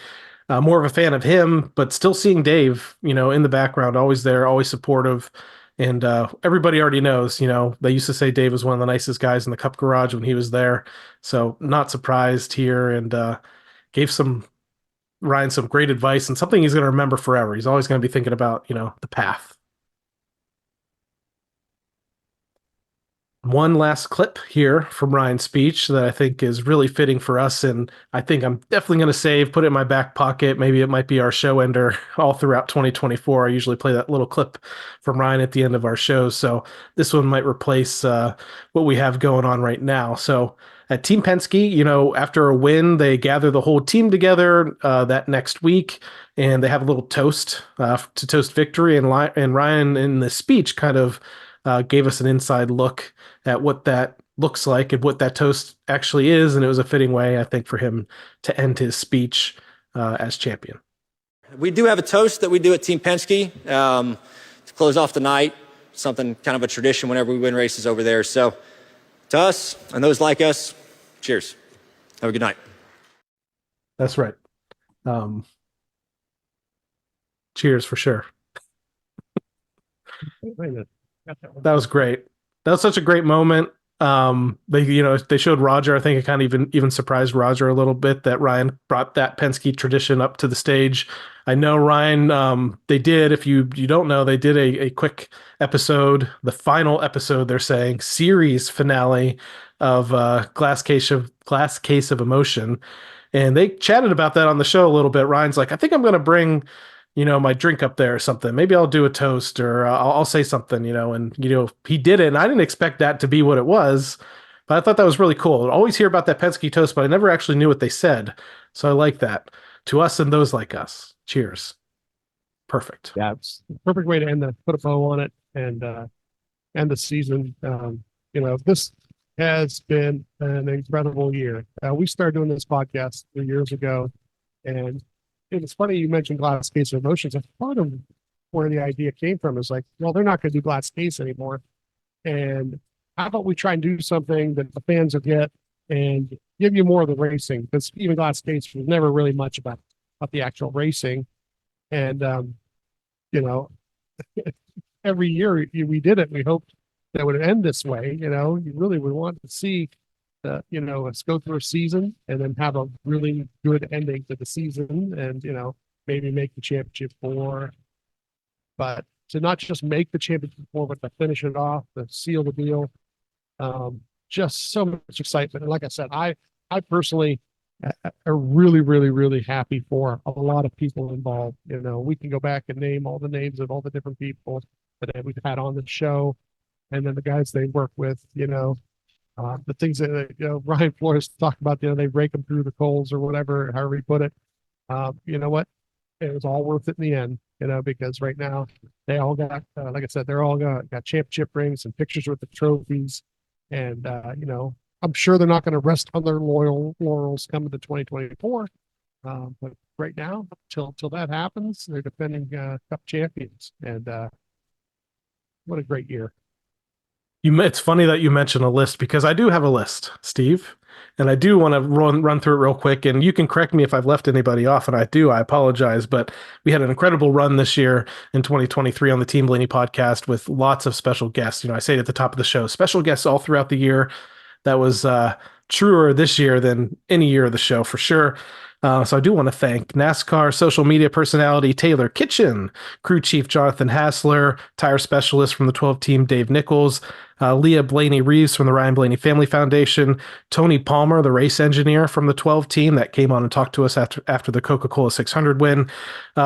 more of a fan of him, but still seeing Dave, in the background, always there, always supportive. And everybody already knows, they used to say Dave was one of the nicest guys in the Cup garage when he was there. So not surprised here, and gave Ryan some great advice and something he's going to remember forever. He's always going to be thinking about, the path. One last clip here from Ryan's speech that I think is really fitting for us, and I think I'm definitely going to put it in my back pocket. Maybe it might be our show ender all throughout 2024. I usually play that little clip from Ryan at the end of our shows, so this one might replace what we have going on right now. So at Team Penske, after a win, they gather the whole team together that next week, and they have a little toast to toast victory. And Ryan, in the speech, kind of gave us an inside look at what that looks like and what that toast actually is. And it was a fitting way, I think, for him to end his speech as champion. We do have a toast that we do at Team Penske to close off the night, something kind of a tradition whenever we win races over there. So to us and those like us, cheers. Have a good night. That's right. Cheers for sure. That was great. That was such a great moment. They showed Roger. I think it kind of even surprised Roger a little bit that Ryan brought that Penske tradition up to the stage. I know Ryan, they did, if you don't know, they did a quick episode, the final episode, they're saying, series finale of Glass Case of Emotion. And they chatted about that on the show a little bit. Ryan's like, I think I'm going to bring, my drink up there or something. Maybe I'll do a toast or I'll say something, and, he did it. And I didn't expect that to be what it was, but I thought that was really cool. I always hear about that Penske toast, but I never actually knew what they said. So I like that. To us and those like us. Cheers. Perfect. Yeah, it's the perfect way to put a bow on it and end the season. This has been an incredible year. We started doing this podcast 3 years ago, and it's funny you mentioned Glass Case of Emotions. A part of where the idea came from is like, well, they're not going to do Glass Case anymore, and how about we try and do something that the fans will get and give you more of the racing? Because even Glass Case was never really much about the actual racing, and every year we did it. We hoped that would end this way. You really would want to see us go through a season and then have a really good ending to the season and, maybe make the championship 4. But to not just make the championship 4, but to finish it off, to seal the deal, just so much excitement. And like I said, I personally are really, really, really happy for a lot of people involved. We can go back and name all the names of all the different people that we've had on the show, and then the guys they work with, the things that Ryan Flores talked about, they rake them through the coals or whatever, however he put it. You know what? It was all worth it in the end, because right now they all got, like I said, they're all got championship rings and pictures with the trophies. And, I'm sure they're not going to rest on their laurels coming to 2024. But right now, till that happens, they're defending Cup champions. And what a great year. It's funny that you mention a list, because I do have a list, Steve, and I do want to run through it real quick. And you can correct me if I've left anybody off, and I apologize. But we had an incredible run this year in 2023 on the Team Blaney podcast with lots of special guests. I say it at the top of the show, special guests all throughout the year. That was truer this year than any year of the show for sure. So I do want to thank NASCAR social media personality Taylor Kitchen, crew chief Jonathan Hassler, tire specialist from the 12 team Dave Nichols, Leah Blaney Reeves from the Ryan Blaney Family Foundation, Tony Palmer, the race engineer from the 12 team that came on and talked to us after the Coca-Cola 600 win.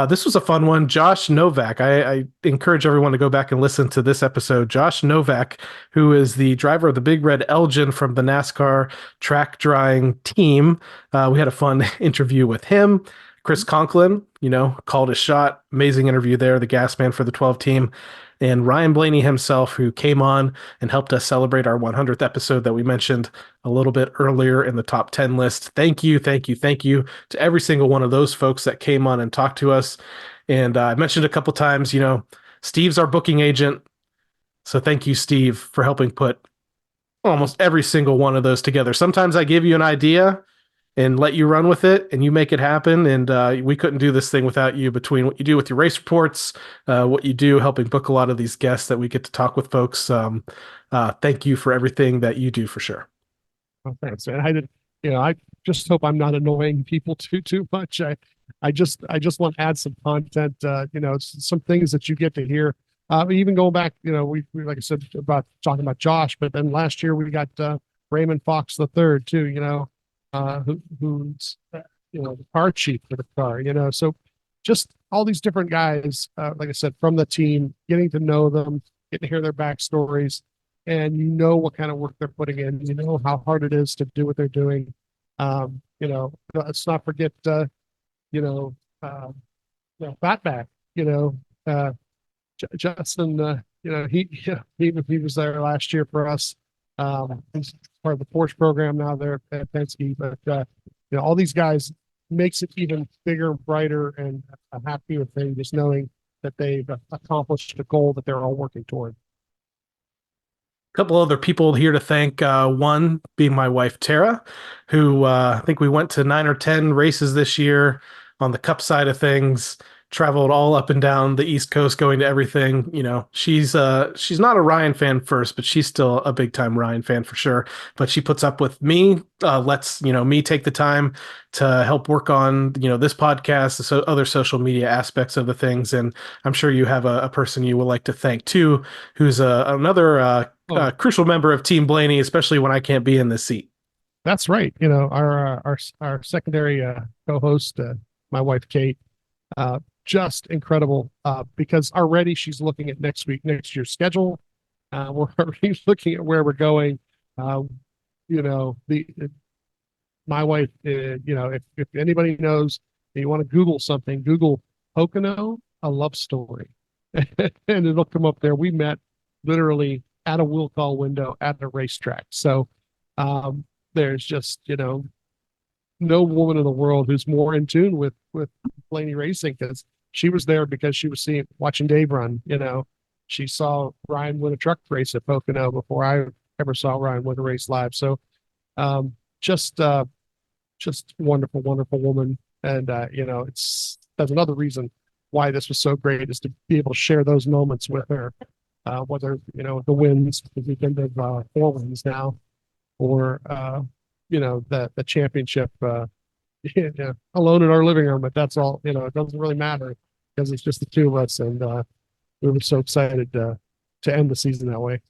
This was a fun one. Josh Novak. I encourage everyone to go back and listen to this episode. Josh Novak, who is the driver of the Big Red Elgin from the NASCAR track drying team. We had a fun interview with him. Chris Conklin, called his shot. Amazing interview there, the gas man for the 12 team. And Ryan Blaney himself, who came on and helped us celebrate our 100th episode that we mentioned a little bit earlier in the top 10 list. Thank you to every single one of those folks that came on and talked to us. And I mentioned a couple times, Steve's our booking agent. So thank you, Steve, for helping put almost every single one of those together. Sometimes I give you an idea and let you run with it and you make it happen. And we couldn't do this thing without you, between what you do with your race reports, what you do helping book a lot of these guests that we get to talk with folks. Thank you for everything that you do for sure. Oh, thanks, man. I just hope I'm not annoying people too much. I just want to add some content, some things that you get to hear. Even going back, we like I said about talking about Josh, but then last year we got Raymond Fox III too, who's the car chief for the car, so just all these different guys, like I said, from the team, getting to know them, getting to hear their backstories. and you know what kind of work they're putting in. You know how hard it is to do what they're doing. Let's not forget, Fatback. Justin. He was there last year for us. He's part of the Porsche program now there at Penske. But all these guys makes it even bigger and brighter and a happier thing just knowing that they've accomplished a goal that they're all working toward. A couple other people here to thank. One being my wife, Tara, who I think we went to 9 or 10 races this year on the Cup side of things, traveled all up and down the East Coast, going to everything. She's not a Ryan fan first, but she's still a big time Ryan fan for sure. But she puts up with me, lets me take the time to help work on this podcast, the other social media aspects of the things. And I'm sure you have a person you would like to thank too, who's another crucial member of Team Blaney, especially when I can't be in this seat. That's right. Our secondary co-host, my wife Kate, just incredible because already she's looking at next year's schedule. We're already looking at where we're going. My wife, if anybody knows, you want to Google something, Google Pocono, a love story, and it'll come up there. We met literally at a will call window at a racetrack. So there's just, no woman in the world who's more in tune with Blaney Racing, because she was there because she was watching Dave run. She saw Ryan win a truck race at Pocono before I ever saw Ryan win a race live. So just wonderful, wonderful woman. And that's another reason why this was so great, is to be able to share those moments with her, whether the wins, because we've been to 4 wins now, or the championship alone in our living room. But that's all. It doesn't really matter because it's just the two of us, and we were so excited to end the season that way.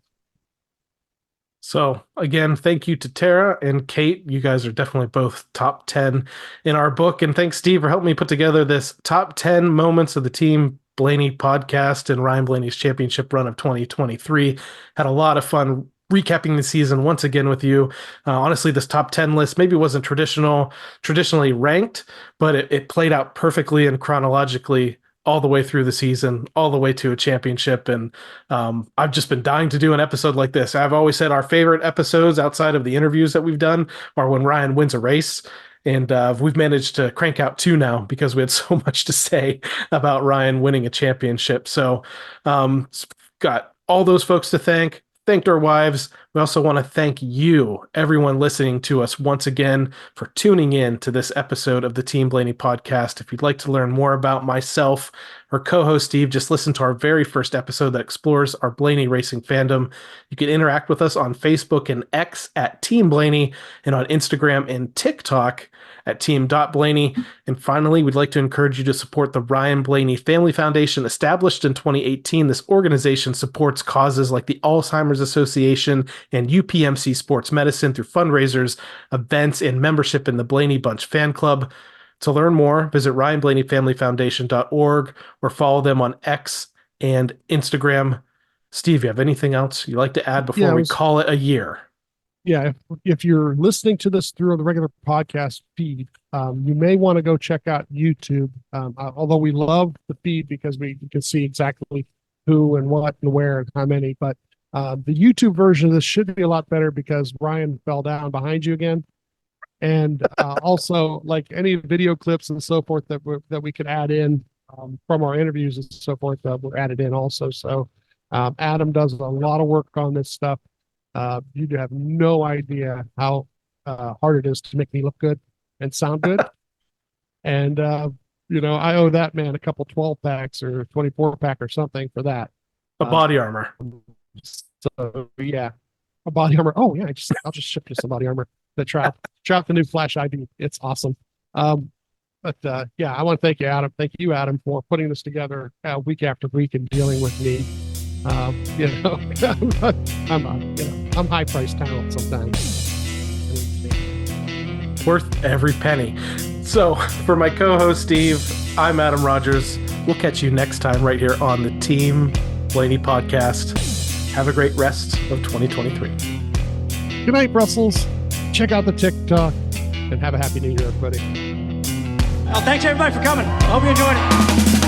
So again, thank you to Tara and Kate. You guys are definitely both top 10 in our book. And thanks, Steve, for helping me put together this top 10 moments of the Team Blaney podcast and Ryan Blaney's championship run of 2023. Had a lot of fun recapping the season once again with you. Honestly, this top 10 list maybe wasn't traditionally ranked, but it played out perfectly and chronologically all the way through the season, all the way to a championship. And I've just been dying to do an episode like this. I've always said our favorite episodes outside of the interviews that we've done are when Ryan wins a race. And we've managed to crank out 2 now because we had so much to say about Ryan winning a championship. So got all those folks to thank. Thanked our wives. We also want to thank you, everyone listening to us once again, for tuning in to this episode of the Team Blaney podcast. If you'd like to learn more about myself or co-host Steve, just listen to our very first episode that explores our Blaney racing fandom. You can interact with us on Facebook and X at Team Blaney, and on Instagram and TikTok at team.blaney. And finally, we'd like to encourage you to support the Ryan Blaney Family Foundation. Established in 2018, this organization supports causes like the Alzheimer's Association and UPMC Sports Medicine through fundraisers, events, and membership in the Blaney Bunch fan club. To learn more, visit RyanBlaneyFamilyFoundation.org or follow them on X and Instagram. Steve, you have anything else you'd like to add before we call it a year? Yeah, if you're listening to this through the regular podcast feed, you may want to go check out YouTube. Although we love the feed because we can see exactly who and what and where and how many. But the YouTube version of this should be a lot better because Ryan fell down behind you again. And also, like any video clips and so forth that we could add in from our interviews and so forth, were added in also. So Adam does a lot of work on this stuff. You have no idea how hard it is to make me look good and sound good. And, I owe that man a couple 12 packs or 24 pack or something for that. A body armor. So yeah, a body armor. Oh yeah. I'll just ship you some body armor. Try out the new Flash ID. It's awesome. I want to thank you, Adam. Thank you, Adam, for putting this together week after week and dealing with me. I'm high priced talent sometimes. Worth every penny. So for my co-host Steve, I'm Adam Rogers. We'll catch you next time right here on the Team Blaney podcast. Have a great rest of 2023. Good night, Brussels. Check out the TikTok and have a happy new year, everybody. Well, thanks everybody for coming. I hope you enjoyed it.